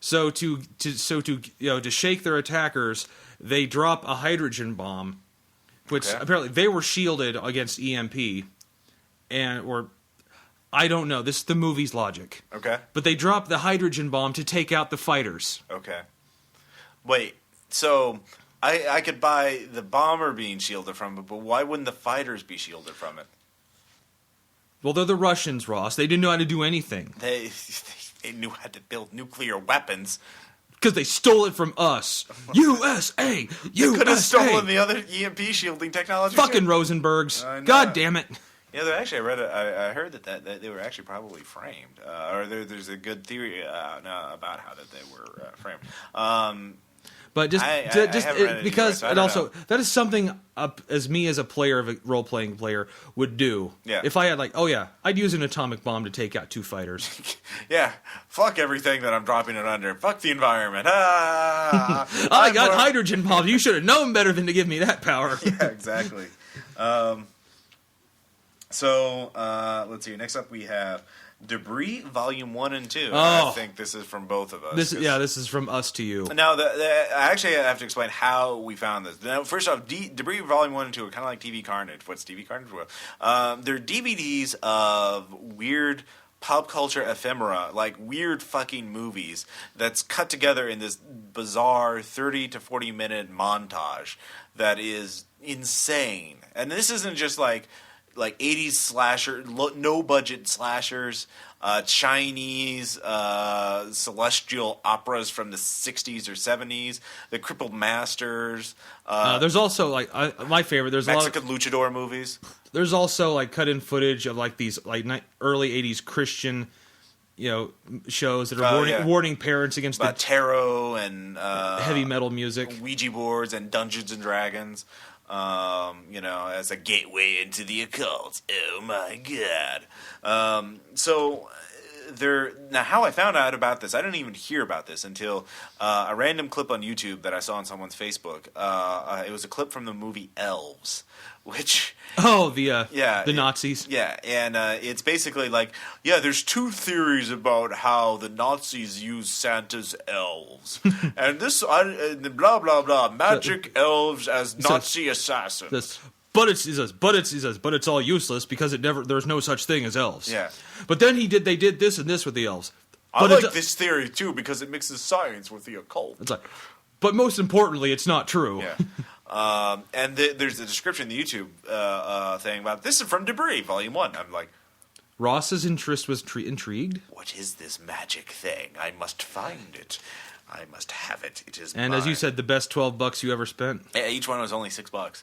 So to shake their attackers, they drop a hydrogen bomb, which apparently they were shielded against EMP, or I don't know. This is the movie's logic. Okay. But they drop the hydrogen bomb to take out the fighters. Okay. Wait, so I could buy the bomber being shielded from it, but why wouldn't the fighters be shielded from it? Well, they're the Russians, Ross. They didn't know how to do anything. They knew how to build nuclear weapons. Because they stole it from us. USA! You could have stolen the other EMP shielding technology. Fucking Rosenbergs. God damn it. Yeah, actually, I heard that they were actually probably framed, or there's a good theory about how that they were framed. But that is something as me as a player of a role playing player would do. Yeah. If I had I'd use an atomic bomb to take out two fighters. Yeah. Fuck everything that I'm dropping it under. Fuck the environment. I got hydrogen bombs. You should have known better than to give me that power. Yeah, exactly. So let's see. Next up, we have Debris Volume 1 and 2. Oh. I think this is from both of us. This is from us to you. Now, I actually have to explain how we found this. Now, first off, Debris Volume 1 and 2 are kind of like TV Carnage. What's TV Carnage? Well, they're DVDs of weird pop culture ephemera, like weird fucking movies that's cut together in this bizarre 30 to 40 minute montage that is insane. And this isn't just like 80s slasher, no budget slashers, Chinese celestial operas from the 60s or 70s, the Crippled Masters. There's also my favorite. There's Mexican luchador movies. There's also like cut-in footage of like these early '80s Christian, shows that are warning parents against about tarot and heavy metal music, Ouija boards, and Dungeons and Dragons. As a gateway into the occult. Oh my god! Now, how I found out about this, I didn't even hear about this until a random clip on YouTube that I saw on someone's Facebook. It was a clip from the movie Elves, which the Nazis. Yeah, and it's basically like, there's two theories about how the Nazis use Santa's elves, and this blah blah blah, magic elves as Nazi assassins. But it's all useless because there's no such thing as elves. Yeah. But then they did this and this with the elves. I like this theory too because it mixes science with the occult. It's like, but most importantly, it's not true. Yeah. And there's a description in the YouTube thing about this is from Debris Volume 1. I'm like, Ross's interest was intrigued. What is this magic thing? I must find it. I must have it. It is and mine. As you said, the best $12 you ever spent. Yeah, each one was only $6.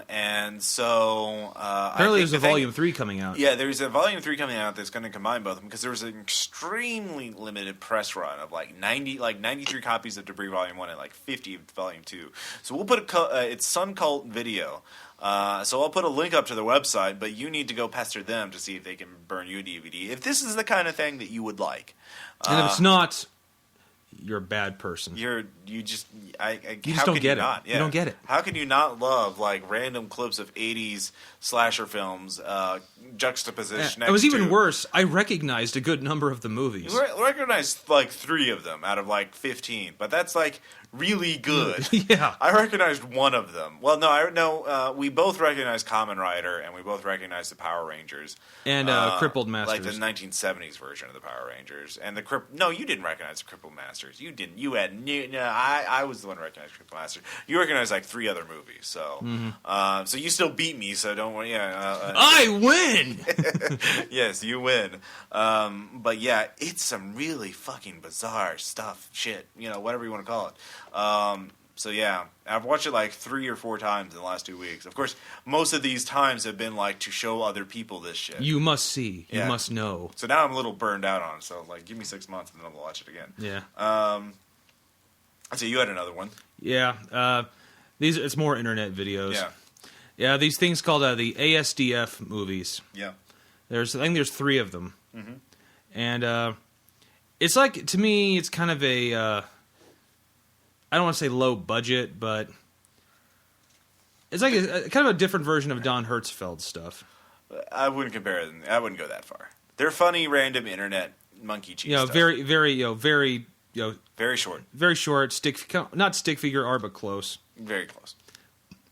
And so apparently there's a Volume 3 coming out. Yeah, there's a Volume 3 coming out that's going to combine both of them because there was an extremely limited press run of 93 copies of Debris Volume 1 and 50 of Volume 2. So we'll put it's Sun Cult Video. So I'll put a link up to their website, but you need to go pester them to see if they can burn you a DVD. If this is the kind of thing that you would like. And if it's not, you're a bad person. You just don't get it. Yeah. You don't get it. How can you not love random clips of 80s slasher films juxtaposition? It was even worse. I recognized a good number of the movies. You recognized 3 of them out of 15, but that's really good. Yeah, I recognized one of them. Well, no, we both recognized Kamen Rider and we both recognized the Power Rangers and Crippled Masters, the 1970s version of the Power Rangers. And no, you didn't recognize the Crippled Masters. You didn't. You had I was the one who recognized Crippled Masters. You recognized 3 other movies. So, so you still beat me. So don't worry. I win. Yes, you win. But yeah, it's some really fucking bizarre stuff. Shit, whatever you want to call it. So yeah, I've watched it 3 or 4 times in the last 2 weeks. Of course, most of these times have been to show other people this shit. You must see. Yeah. You must know. So now I'm a little burned out on it. So give me 6 months and then I'll watch it again. Yeah. So you had another one. Yeah. It's more internet videos. Yeah. Yeah. These things called the ASDF movies. Yeah. I think there's 3 of them. Mm-hmm. And it's to me, it's kind of a. I don't want to say low budget, but it's kind of a different version of Don Hertzfeld's stuff. I wouldn't compare them. I wouldn't go that far. They're funny, random internet monkey cheese stuff. Very, very, very, very short. Very short. Not stick figure art, but close. Very close.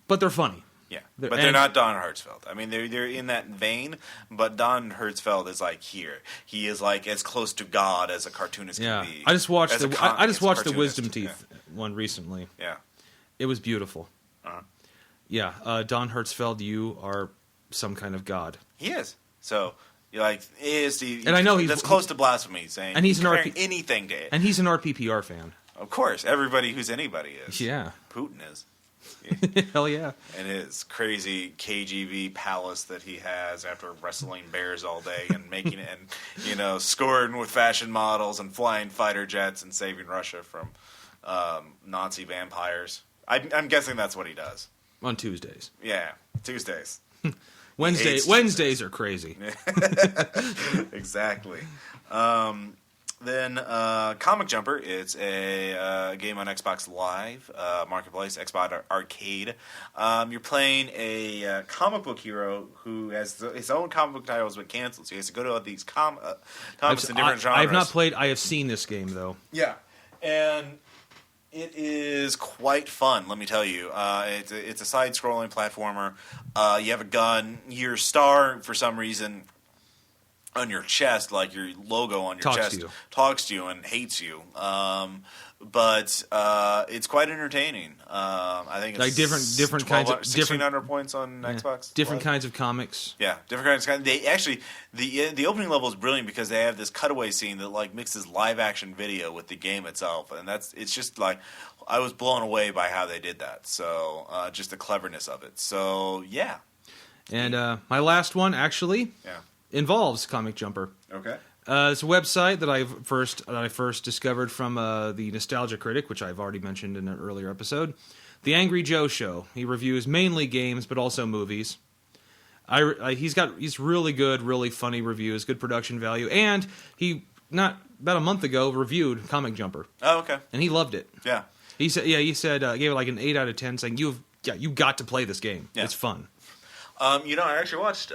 But they're funny. Yeah, but they're not Don Hertzfeld. I mean, they're in that vein, but Don Hertzfeld is here. He is as close to God as a cartoonist can be. I just watched the Wisdom Yeah. Teeth one recently. Yeah, it was beautiful. Uh-huh. Yeah, Don Hertzfeld, you are some kind of god. He is. So and I know that's close to blasphemy, saying and he's anything to it. And he's an RPPR fan. Of course, everybody who's anybody is. Yeah, Putin is. Hell yeah. And his crazy KGB palace that he has after wrestling bears all day and making it and, scoring with fashion models and flying fighter jets and saving Russia from Nazi vampires. I'm guessing that's what he does. On Tuesdays. Yeah, Tuesdays. Wednesdays are crazy. Exactly. Then Comic Jumper, it's a game on Xbox Live, Marketplace, Xbox Arcade. You're playing a comic book hero who has his own comic book title has been canceled, so he has to go to all these comics in different genres. I have not played. I have seen this game, though. Yeah, and it is quite fun, let me tell you. It's a side-scrolling platformer. You have a gun. Your star, for some reason, on your chest, like your logo on your chest, talks to you and hates you. But it's quite entertaining. I think it's like different kinds of 1,600 points on Xbox. Different kinds of comics. Yeah, different kinds. They actually the opening level is brilliant because they have this cutaway scene that like mixes live action video with the game itself, and it's just like I was blown away by how they did that. So just the cleverness of it. So yeah. And my last one actually yeah. involves Comic Jumper. Okay. It's a website that I first discovered from the Nostalgia Critic, which I've already mentioned in an earlier episode. The Angry Joe Show. He reviews mainly games, but also movies. He's really good, really funny reviews, good production value, and he about a month ago reviewed Comic Jumper. Oh, okay. And he loved it. Yeah. He said gave it like an 8 out of 10, saying you got to play this game. Yeah. It's fun. I actually watched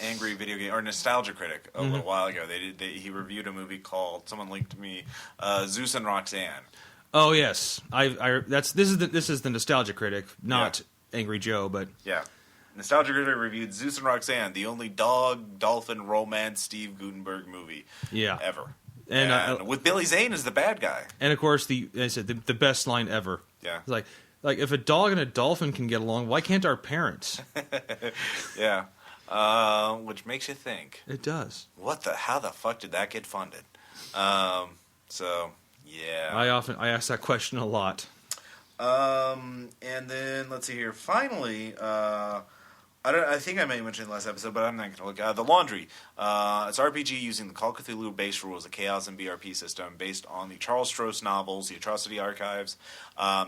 Angry Video Game or Nostalgia Critic a little while ago. He reviewed a movie called, someone linked to me, Zeus and Roxanne. Oh yes, this is the Nostalgia Critic, not Angry Joe, but yeah, Nostalgia Critic reviewed Zeus and Roxanne, the only dog dolphin romance Steve Guttenberg movie ever, and with Billy Zane as the bad guy, and of course the best line ever. Yeah, it's like if a dog and a dolphin can get along, why can't our parents? Yeah, which makes you think. It does. How the fuck did that get funded? So yeah, I ask that question a lot. And then let's see here. Finally, I think I may have mentioned in the last episode, but I'm not going to look. The Laundry. It's RPG using the Call of Cthulhu base rules, the Chaos and BRP system, based on the Charles Stross novels, the Atrocity Archives.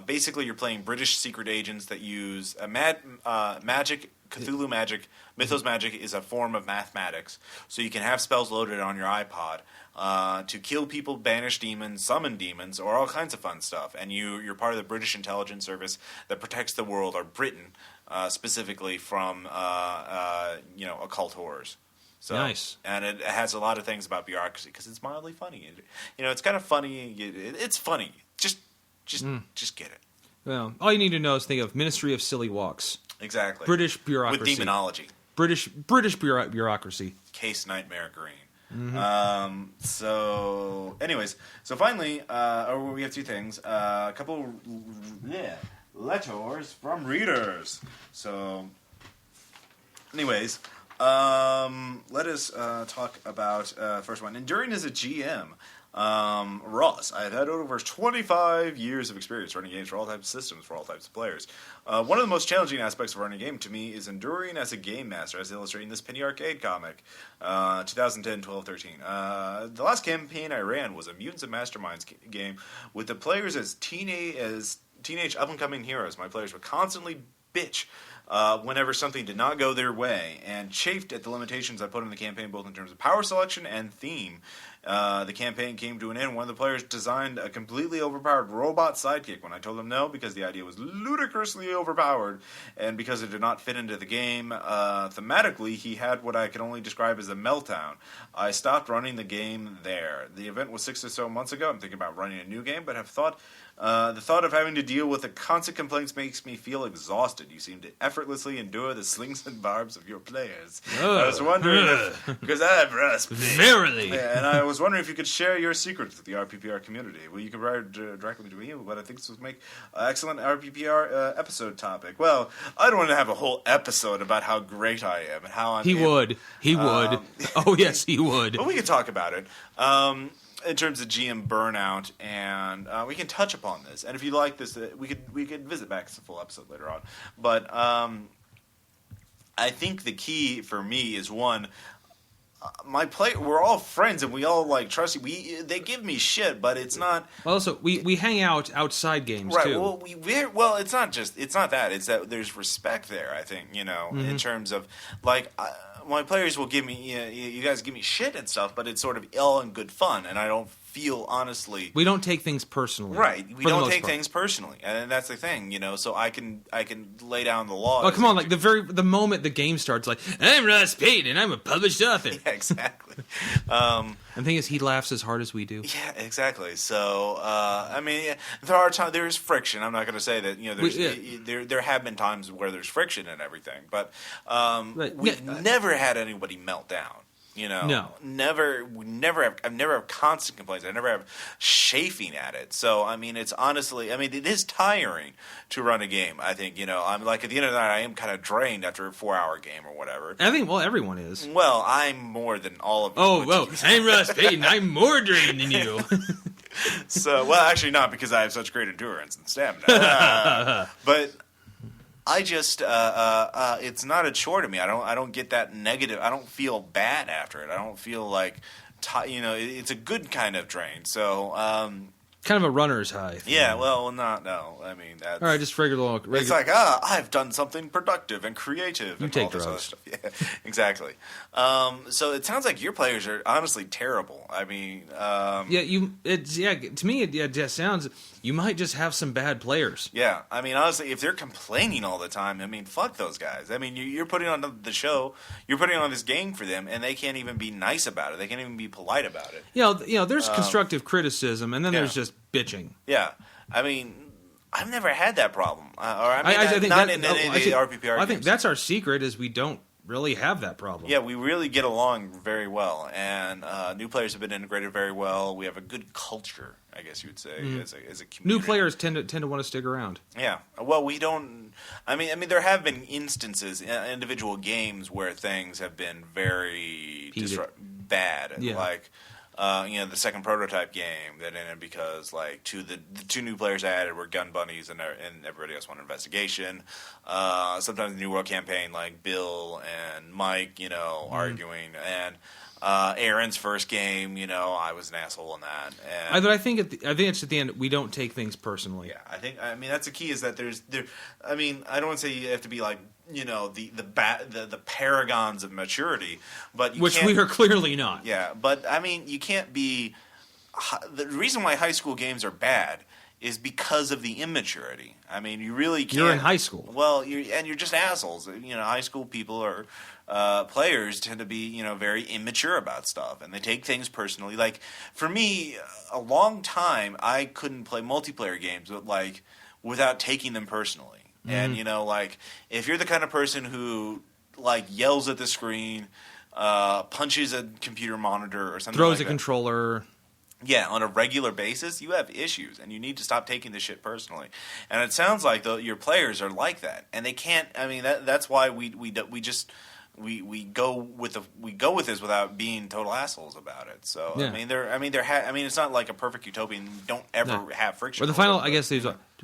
Basically, you're playing British secret agents that use magic. Cthulhu magic, Mythos magic is a form of mathematics. So you can have spells loaded on your iPod to kill people, banish demons, summon demons, or all kinds of fun stuff. And you're part of the British intelligence service that protects the world, or Britain specifically, from occult horrors. So, nice. And it has a lot of things about bureaucracy because it's mildly funny. It's kind of funny. It's funny. Just get it. Well, all you need to know is think of Ministry of Silly Walks. Exactly. British bureaucracy. With demonology. British bureaucracy. Case Nightmare Green. Mm-hmm. So finally, we have two things. A couple letters from readers. So, anyways, let us talk about first one. Enduring as a GM. Ross, I've had over 25 years of experience running games for all types of systems, for all types of players. One of the most challenging aspects of running a game to me is enduring as a game master, as illustrated in this Penny Arcade comic, 2010, 12, 13. The last campaign I ran was a Mutants and Masterminds game with the players as teenage up-and-coming heroes. My players would constantly bitch whenever something did not go their way, and chafed at the limitations I put in the campaign, both in terms of power selection and theme. The campaign came to an end. One of the players designed a completely overpowered robot sidekick when I told him no, because the idea was ludicrously overpowered, and because it did not fit into the game. Thematically, he had what I could only describe as a meltdown. I stopped running the game there. The event was 6 or so months ago. I'm thinking about running a new game, but have thought the thought of having to deal with the constant complaints makes me feel exhausted. You seem to effortlessly endure the slings and barbs of your players. I was wondering if, because I've rust. Verily. And I was wondering if you could share your secrets with the RPPR community. Well, you can write directly to me, but I think this would make an excellent RPPR episode topic. Well, I don't want to have a whole episode about how great I am and how I'm... He would. Oh, yes, he would. But we could talk about it. In terms of GM burnout, and we can touch upon this. And if you like this, we could visit back. It's a full episode later on. But I think the key for me is, one, we're all friends and we all trust you. They give me shit, but it's not. Also, we hang out outside games right, too. Well, it's not that. It's that there's respect there. I think in terms of my players will give me, you guys give me shit and stuff, but it's sort of all in good fun, and I don't feel, honestly... We don't take things personally. Right. We for the don't most take part. things personally, and that's the thing, so I can lay down the law. Oh, come on, like the moment the game starts, like, I'm Ross Payton and I'm a published author. Yeah, exactly. And the thing is, he laughs as hard as we do. Yeah, exactly. So, I mean, there are times, there's friction. I'm not going to say that, there have been times where there's friction and everything, but we've never had anybody melt down. No. I've never have constant complaints. I never have chafing at it. So, I mean, it's honestly, it is tiring to run a game. I think, I'm like, at the end of the night, I am kind of drained after a 4-hour game or whatever. I think, well, everyone is. Well, I'm more than all of you. Oh, I'm Ross Payton. I'm more drained than you. So, well, actually not, because I have such great endurance and stamina. But... I just, it's not a chore to me. I don't get that negative. I don't feel bad after it. I don't feel like, it's a good kind of drain. So, kind of a runner's high. Yeah, well, no. I mean, that's... All right, just regular... It's like, I've done something productive and creative. You and take all this drugs. other stuff. Yeah, exactly. So it sounds like your players are honestly terrible. I mean... to me, it just sounds... You might just have some bad players. Yeah, I mean, honestly, if they're complaining all the time, I mean, fuck those guys. I mean, you're putting on the show, you're putting on this game for them, and they can't even be nice about it. They can't even be polite about it. There's constructive criticism, and then there's just bitching. Yeah, I mean, I've never had that problem. I think not that, in any of the RPPR I think games. that's our secret, is we don't really have that problem. Yeah, we really get along very well, and new players have been integrated very well. We have a good culture, I guess you would say, as a community. New players tend to want to stick around. Yeah, well, we don't. I mean, there have been instances, individual games where things have been very bad, Yeah. like. The second prototype game that ended because the two new players I added were gun bunnies and everybody else wanted investigation. Sometimes the New World campaign, like Bill and Mike, arguing, and Aaron's first game, I was an asshole in that. And I think it's at the end we don't take things personally. Yeah, I mean that's the key is that I mean, I don't want to say you have to be like the paragons of maturity, but which we are clearly not. Yeah, but I mean, you can't be. The reason why high school games are bad is because of the immaturity. I mean, you really can't. You're in high school. Well, you're just assholes. High school people are players tend to be very immature about stuff, and they take things personally. Like for me, a long time I couldn't play multiplayer games without taking them personally. And if you're the kind of person who yells at the screen, punches a computer monitor or something, throws like a controller, on a regular basis, you have issues, and you need to stop taking this shit personally. And it sounds like your players are like that, and they can't. I mean, that's why we go with this without being total assholes about it. So yeah. I mean, it's not like a perfect utopian. You don't ever have friction. Or the final, I guess,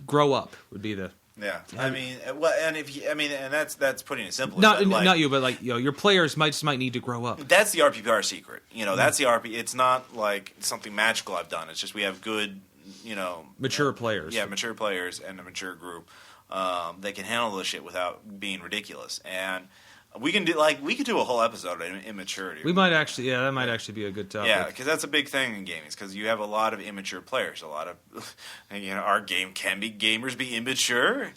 grow up would be the. Yeah, I mean, well, and and that's putting it simply. Not you, but your players might need to grow up. That's the RPPR secret. That's the RP. It's not like something magical I've done. It's just we have good, mature players. Yeah, mature players and a mature group. They can handle this shit without being ridiculous, and we can do a whole episode on immaturity. We might actually, that might actually be a good topic. Yeah, because that's a big thing in gaming. Because you have a lot of immature players. A lot of, our game can be gamers be immature.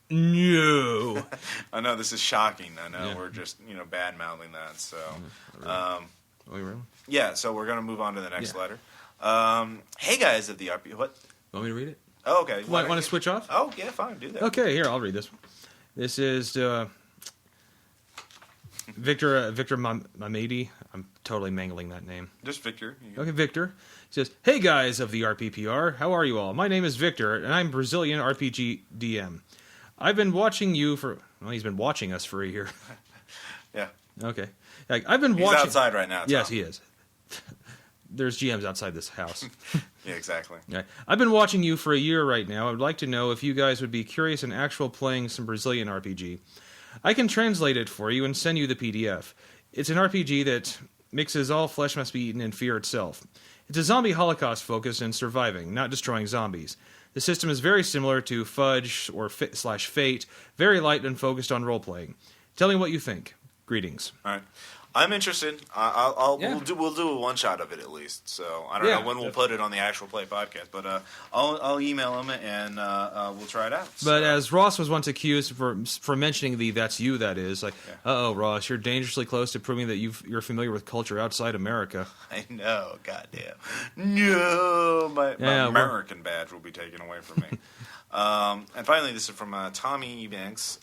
No, I know this is shocking. I know we're just bad mouthing that. So, really? Yeah. So we're gonna move on to the next letter. Hey guys of the RP, what? Want me to read it? Oh, okay. Want to switch off? Oh yeah, fine. Do that. Okay, here I'll read this one. This is. Victor Mamedi. I'm totally mangling that name. Just Victor. Okay, Victor. He says, "Hey guys of the RPPR, how are you all? My name is Victor, and I'm Brazilian RPG DM. I've been watching you for... Well, he's been watching us for a year. Yeah. Okay. I've been watching... He's outside right now, Tom. Yes, he is. There's GMs outside this house. Yeah, exactly. Yeah. I've been watching you for a year right now. I would like to know if you guys would be curious in actual playing some Brazilian RPG. I can translate it for you and send you the PDF. It's an RPG that mixes all flesh must be eaten and fear itself. It's a zombie holocaust focus in surviving, not destroying zombies. The system is very similar to Fudge or /Fate, very light and focused on role-playing. Tell me what you think. Greetings. All right. I'm interested. I'll Yeah. we'll do a one shot of it at least. So I don't Yeah. know when we'll put it on the actual play podcast, but I'll email him and we'll try it out. But So, as Ross was once accused for mentioning the "that's you" that is like, Ross, you're dangerously close to proving that you're familiar with culture outside America. I know, goddamn, no, my American badge will be taken away from me. And finally, this is from Tommy Eubanks.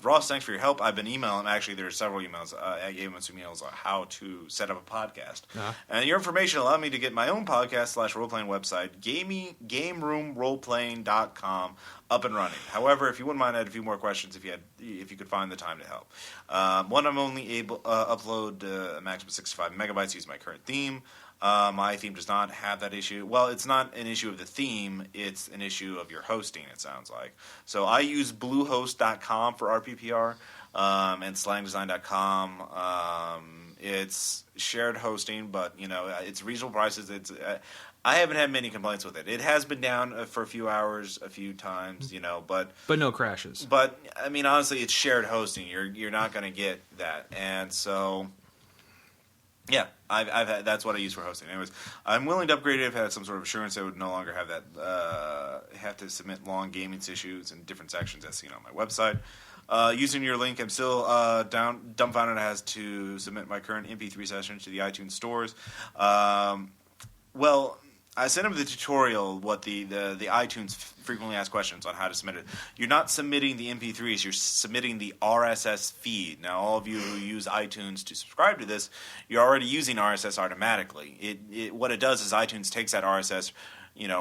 Ross, thanks for your help. I've been emailing. Actually, there are several emails. I gave him some emails on how to set up a podcast. And your information allowed me to get my own podcast / role-playing website, GameRoomRoleplaying.com, up and running. However, if you wouldn't mind, I had a few more questions if you could find the time to help. One, I'm only able to upload a maximum of 65 megabytes using my current theme. My theme does not have that issue. Well, it's not an issue of the theme. It's an issue of your hosting, it sounds like. So I use bluehost.com for RPPR and slangdesign.com. It's shared hosting, but, it's reasonable prices. It's I haven't had many complaints with it. It has been down for a few hours, a few times, but no crashes. But, I mean, honestly, it's shared hosting. You're not going to get that. And so... yeah, I've had, that's what I use for hosting. Anyways, I'm willing to upgrade it if I had some sort of assurance I would no longer have that have to submit long gaming issues in different sections as seen on my website. Using your link, I'm still dumbfounded I has to submit my current MP3 session to the iTunes stores. Well, I sent him the tutorial, what the iTunes frequently asked questions on how to submit it. You're not submitting the MP3s, you're submitting the RSS feed. Now, all of you who use iTunes to subscribe to this, you're already using RSS automatically. What it does is iTunes takes that RSS,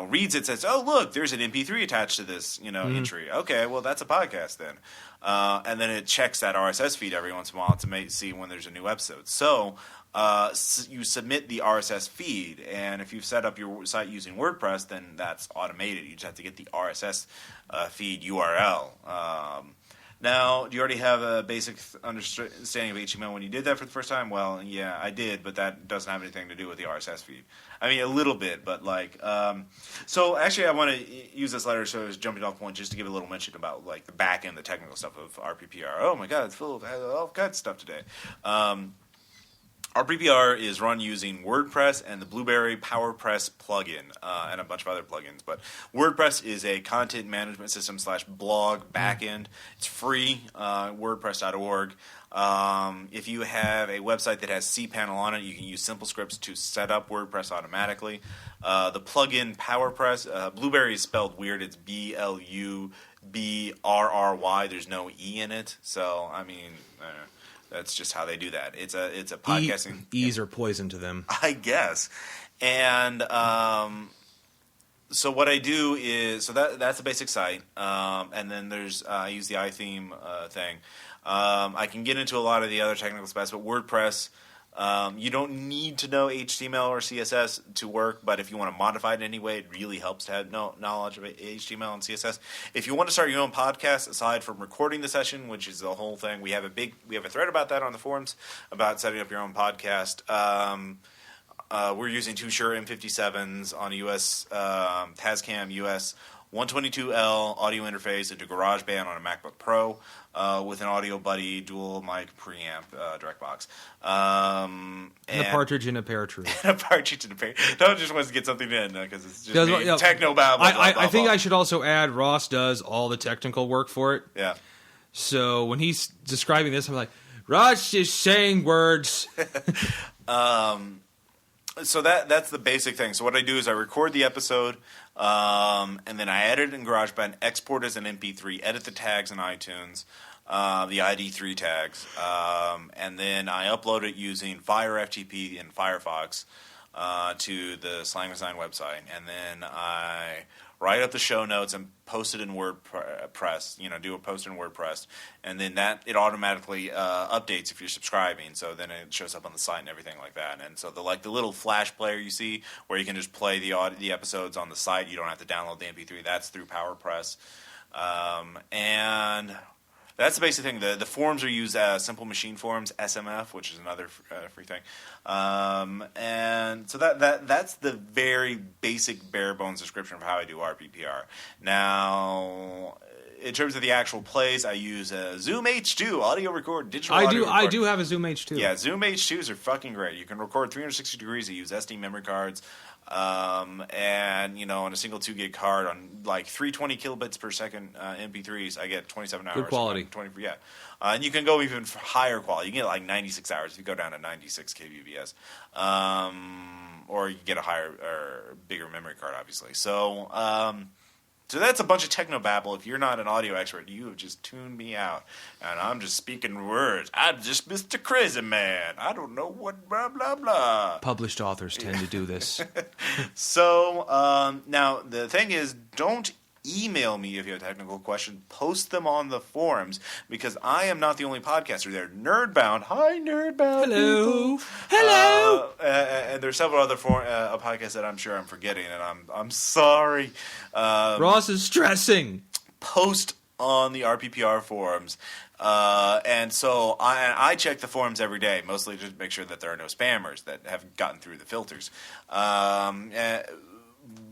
reads it, says, oh, look, there's an MP3 attached to this, entry. Okay, well, that's a podcast then. And then it checks that RSS feed every once in a while to see when there's a new episode. So you submit the RSS feed, and if you've set up your site using WordPress, then that's automated. You just have to get the RSS feed URL. Now, do you already have a basic understanding of HTML when you did that for the first time? Well, yeah, I did, but that doesn't have anything to do with the RSS feed. I mean, a little bit, but so actually I want to use this letter so I was jumping off point just to give a little mention about the back end, the technical stuff of RPPR. Oh my God, it's full of all kinds of stuff today. RPPR is run using WordPress and the Blueberry PowerPress plugin and a bunch of other plugins. But WordPress is a content management system / blog backend. It's free, WordPress.org. If you have a website that has cPanel on it, you can use simple scripts to set up WordPress automatically. The plugin PowerPress, Blueberry is spelled weird. It's BLUBRRY. There's no E in it. So, I mean... that's just how they do that. It's a podcasting. E's are poison to them, I guess. And so what I do is that's the basic site. And then there's I use the iTheme thing. I can get into a lot of the other technical specs, but WordPress. You don't need to know HTML or CSS to work, but if you want to modify it in any way, it really helps to have knowledge of HTML and CSS. If you want to start your own podcast, aside from recording the session, which is the whole thing, we have a thread about that on the forums about setting up your own podcast. We're using two Shure M57s on a US Tascam US 122L audio interface into GarageBand on a MacBook Pro with an Audio Buddy dual mic preamp direct box. and a partridge in a pear tree. A partridge in a pear. No, just wants to get something in because it's just techno babble. I think I should also add Ross does all the technical work for it. Yeah. So when he's describing this, I'm like, Ross is saying words. So that's the basic thing. So what I do is I record the episode, and then I edit it in GarageBand, export as an MP3, edit the tags in iTunes, the ID3 tags, and then I upload it using FireFTP in Firefox to the Slang Design website, and then I write up the show notes and post it in WordPress, do a post in WordPress, and then it automatically updates if you're subscribing, so then it shows up on the site and everything like that. And so the little Flash player you see where you can just play the episodes on the site, you don't have to download the MP3, that's through PowerPress. And that's the basic thing. The forms are used as Simple Machine Forms, SMF, which is another free thing. And so that's the very basic bare bones description of how I do RPPR. Now, in terms of the actual plays, I use Zoom H2 audio record digital. Audio I record. do have a Zoom H2. Yeah, Zoom H2s are fucking great. You can record 360 degrees. They use SD memory cards, and on a single 2 gig card on like 320 kilobits per second MP3s, I get 27 hours. Good quality. 20, yeah, and you can go even higher quality. You can get like 96 hours if you go down to 96 kbps. Or you get a higher or bigger memory card, obviously. So, so that's a bunch of technobabble. If you're not an audio expert, you have just tuned me out, and I'm just speaking words. I'm just Mr. Crazy Man. I don't know what blah blah blah. Published authors tend to do this. So now the thing is, don't email me if you have a technical question. Post them on the forums, because I am not the only podcaster there. Nerdbound, hi Nerdbound. Hello, people. hello. And there's several other podcasts that I'm sure I'm forgetting, and I'm sorry. Ross is stressing. Post on the RPPR forums. And so I check the forums every day, mostly to make sure that there are no spammers that have gotten through the filters.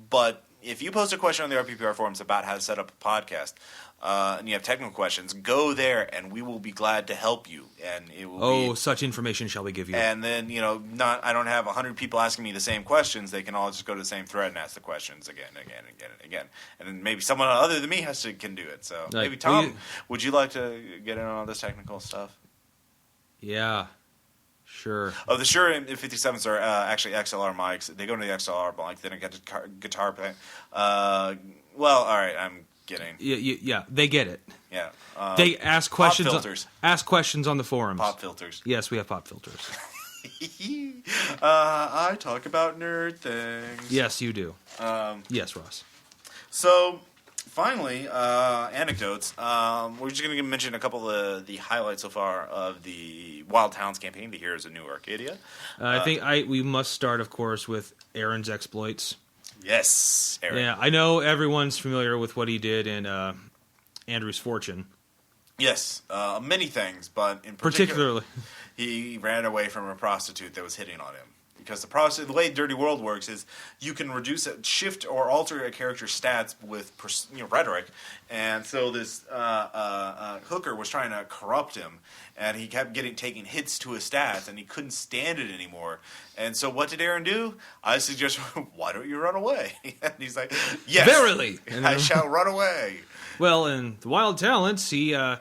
But if you post a question on the RPPR forums about how to set up a podcast, and you have technical questions, go there, and we will be glad to help you. And it will such information shall we give you? And then I don't have 100 people asking me the same questions. They can all just go to the same thread and ask the questions again, and then maybe someone other than me can do it. So maybe Tom, would you like to get in on all this technical stuff? Yeah. Sure. Oh, the Shure M57s are actually XLR mics. They go into the XLR mic, then I get to guitar play. Well, all right, I'm getting. Yeah, they get it. Yeah. They ask questions. Pop filters. Ask questions on the forums. Pop filters. Yes, we have pop filters. I talk about nerd things. Yes, you do. Yes, Ross. So, finally, anecdotes. We're just going to mention a couple of the highlights so far of the Wild Towns campaign, the Heroes of New Arcadia. I think we must start, of course, with Aaron's exploits. Yes, Aaron. Yeah, I know everyone's familiar with what he did in Andrew's Fortune. Yes, many things, but in particular, he ran away from a prostitute that was hitting on him. Because the way Dirty World works is you can shift or alter a character's stats with rhetoric, and so this hooker was trying to corrupt him, and he kept taking hits to his stats, and he couldn't stand it anymore. And so what did Aaron do? I suggest, why don't you run away? And he's like, yes, verily, I shall run away. Well, in the Wild Talents, he is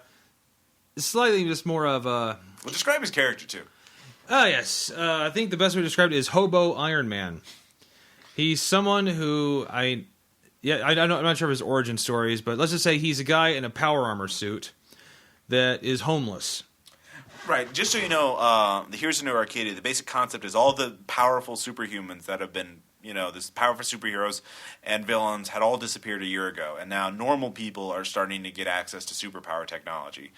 slightly just more of a. Well, describe his character too. Yes. I think the best way to describe it is Hobo Iron Man. He's someone who I'm not sure of his origin stories, but let's just say he's a guy in a power armor suit that is homeless. Right. Just so you know, the Heroes of New Arcadia, the basic concept is all the powerful superhumans that have been, this powerful superheroes and villains had all disappeared a year ago, and now normal people are starting to get access to superpower technology.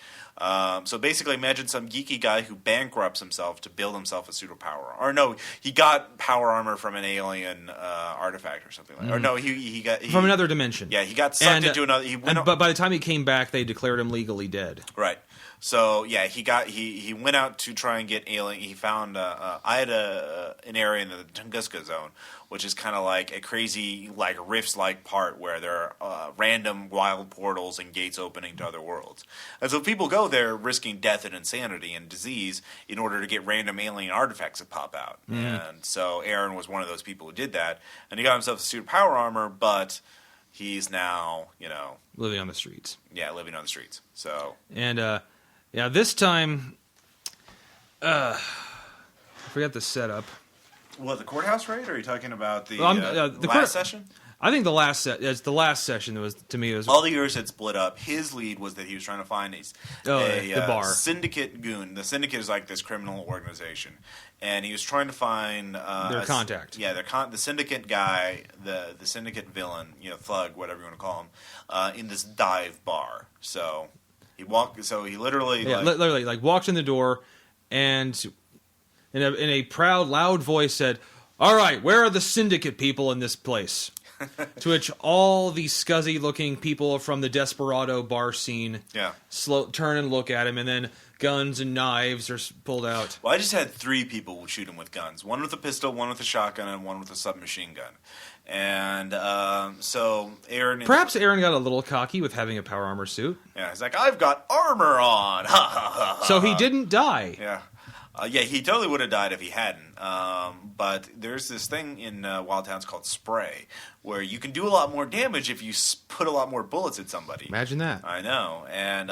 So basically, imagine some geeky guy who bankrupts himself to build himself a superpower. Or no, he got power armor from an alien artifact or something like that. Or no, he got from another dimension. Yeah, he got sucked into another. But by the time he came back, they declared him legally dead. Right. So yeah, he went out to try and get alien. He found I had an area in the Tunguska zone, which is kind of like a crazy rifts-like part where there are random wild portals and gates opening to other worlds. And so people go there risking death and insanity and disease in order to get random alien artifacts that pop out. Mm-hmm. And so Aaron was one of those people who did that, and he got himself a suit of power armor, but he's now living on the streets. Yeah, living on the streets. So and. Yeah, this time, I forgot the setup. What, the courthouse raid? Or are you talking about the last session? I think the last session that was, to me, it was all the years had split up. His lead was that he was trying to find the bar syndicate goon. The syndicate is like this criminal organization, and he was trying to find their contact. Yeah, the syndicate guy, the syndicate villain, thug, whatever you want to call him, in this dive bar. So. He literally walked in the door, and in a proud, loud voice said, "All right, where are the syndicate people in this place?" To which all these scuzzy-looking people from the Desperado bar scene turn and look at him, and then guns and knives are pulled out. Well, I just had 3 people shoot him with guns. One with a pistol, one with a shotgun, and one with a submachine gun. And so Aaron... Perhaps Aaron got a little cocky with having a power armor suit. Yeah, he's like, I've got armor on! Ha ha ha! So he didn't die. Yeah. Yeah, he totally would have died if he hadn't. But there's this thing in Wild Towns called spray, where you can do a lot more damage if you put a lot more bullets at somebody. Imagine that. I know. And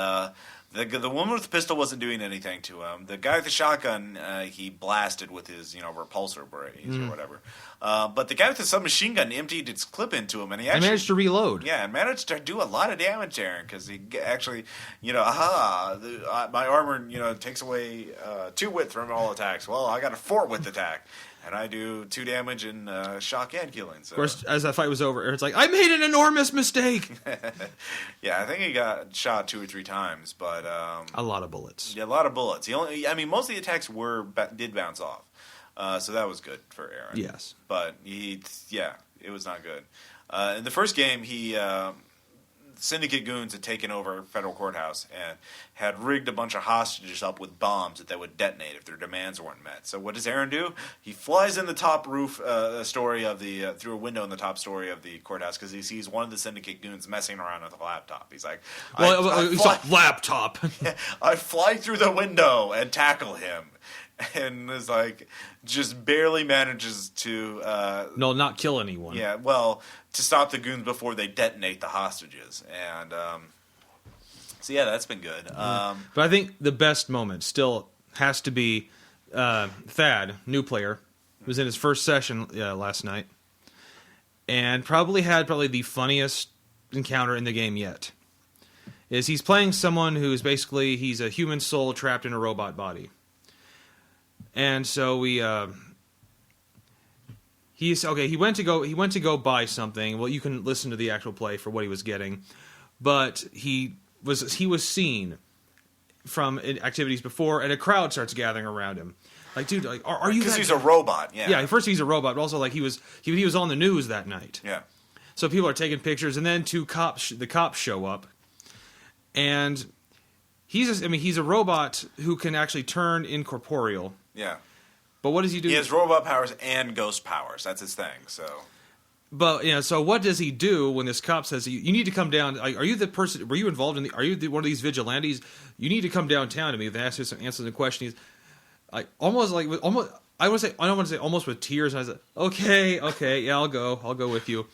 the woman with the pistol wasn't doing anything to him. The guy with the shotgun, he blasted with his repulsor brace or whatever. But the guy with the submachine gun emptied its clip into him, and he actually managed to reload. Yeah, and managed to do a lot of damage, Aaron, because he actually, my armor, takes away 2 width from all attacks. Well, I got a 4 width attack, and I do 2 damage in shock and killing. So. Of course, as that fight was over, Aaron's like, I made an enormous mistake. Yeah, I think he got shot 2 or 3 times, but a lot of bullets. Yeah, a lot of bullets. Most of the attacks did bounce off. So that was good for Aaron. Yes. But it was not good. In the first game, Syndicate goons had taken over Federal Courthouse and had rigged a bunch of hostages up with bombs that they would detonate if their demands weren't met. So what does Aaron do? He flies in the top roof story of through a window in the top story of the courthouse because he sees one of the Syndicate goons messing around with a laptop. He's like, laptop. I fly through the window and tackle him. And is like, just barely manages to... not kill anyone. Yeah, well, to stop the goons before they detonate the hostages. And, so yeah, that's been good. But I think the best moment still has to be Thad, new player, was in his first session last night. And probably had the funniest encounter in the game yet. He's playing someone who's basically, he's a human soul trapped in a robot body. And so he went to go buy something. Well, you can listen to the actual play for what he was getting, but he was seen from activities before, and a crowd starts gathering around him. Like, dude, like, are you? Because he's a robot. Yeah. Yeah. First, he's a robot, but also like he was on the news that night. Yeah. So people are taking pictures, and then the cops show up, and he's a robot who can actually turn incorporeal. Yeah. But what does he do? He has robot powers and ghost powers. That's his thing. So. But so what does he do when this cop says you need to come down? Are you the person? Were you involved in? Are you one of these vigilantes? You need to come downtown to me. They answer the question. He's like almost. I don't want to say almost with tears. And I said, okay, yeah, I'll go with you.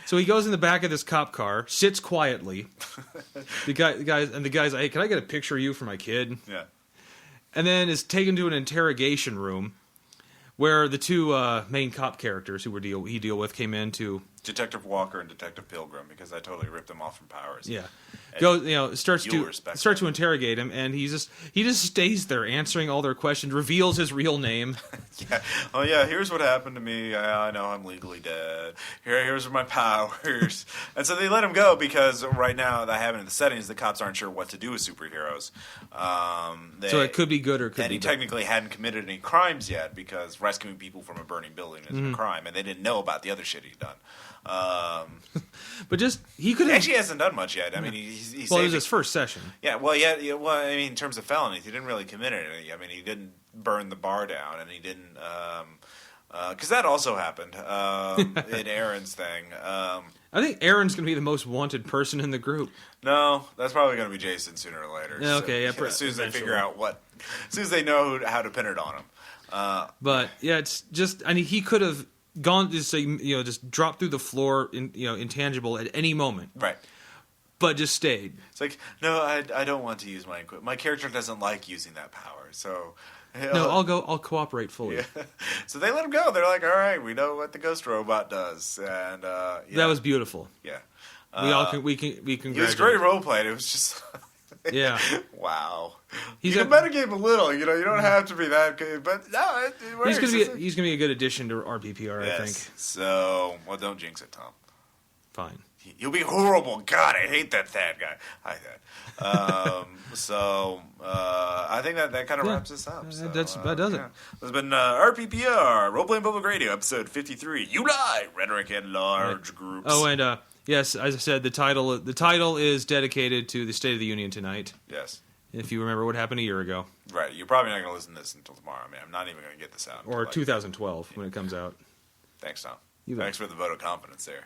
So he goes in the back of this cop car, sits quietly. The guy's like, hey, can I get a picture of you for my kid? Yeah. And then is taken to an interrogation room where the 2 main cop characters who he deal with came in to... Detective Walker and Detective Pilgrim, because I totally ripped them off from Powers. Yeah. Starts to interrogate him, and he just stays there answering all their questions, reveals his real name. Yeah. Oh yeah, here's what happened to me. I know I'm legally dead. Here's my powers. And so they let him go because right now that happened in the settings, the cops aren't sure what to do with superheroes. So it could be good or could be bad. And he technically hadn't committed any crimes yet because rescuing people from a burning building is a crime, and they didn't know about the other shit he'd done. But he could actually hasn't done much yet. I mean, it was his first session. Yeah, well, yeah. Well, I mean, in terms of felonies, he didn't really commit any. I mean, he didn't burn the bar down, and he didn't because that also happened in Aaron's thing. I think Aaron's going to be the most wanted person in the group. No, that's probably going to be Jason sooner or later. Yeah, okay, so, as soon as they figure out as soon as they know how to pin it on him. But yeah, it's just. I mean, he could have gone just dropped through the floor intangible at any moment, right? But just stayed. It's like, no, I don't want to use my equipment. My character doesn't like using that power, so no, I'll cooperate fully. Yeah. So they let him go. They're like, all right, we know what the ghost robot does, and that was beautiful. Yeah, we can. He was great role playing. It was just. Yeah. Wow. You can metagame a little. You don't have to be that good, but no, it works. He's gonna be a good addition to RPPR. Yes. I think. So, well, don't jinx it, Tom. Fine. He'll be horrible. God, I hate that Thad guy. Hi, Thad. So I think that kind of wraps us up. So, that does it. This has been RPPR, Role Playing Public Radio, episode 53. You lie, Rhetoric and Large Groups. Oh, and yes, as I said, the title is dedicated to the State of the Union tonight. Yes. if you remember what happened a year ago. Right. You're probably not going to listen to this until tomorrow. I mean, I'm not even going to get this out. Or until, 2012 when it comes out. Thanks, Tom. You bet. Thanks for the vote of confidence there.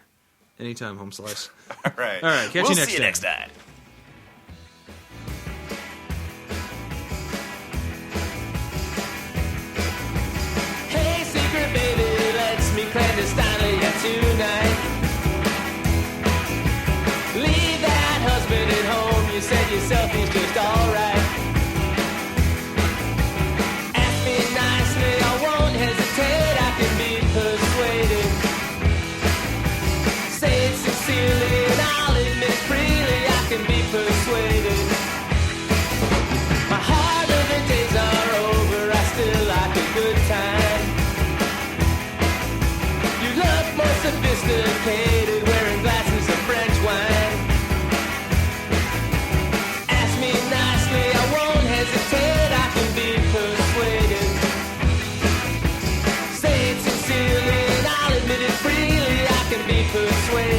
Anytime, Home Slice. All right. All right, catch we'll you next see you time. next time. Hey, secret baby, let's meet clandestinely tonight. Leave that husband at home, you said yourself he's just alright. Ask me nicely, I won't hesitate, I can be persuaded. Say it sincerely and I'll admit freely, I can be persuaded. My hard-living days are over, I still like a good time. You look more sophisticated, wearing glasses of French wine. Ask me nicely, I won't hesitate, I can be persuaded. Say it sincerely and I'll admit it freely, I can be persuaded.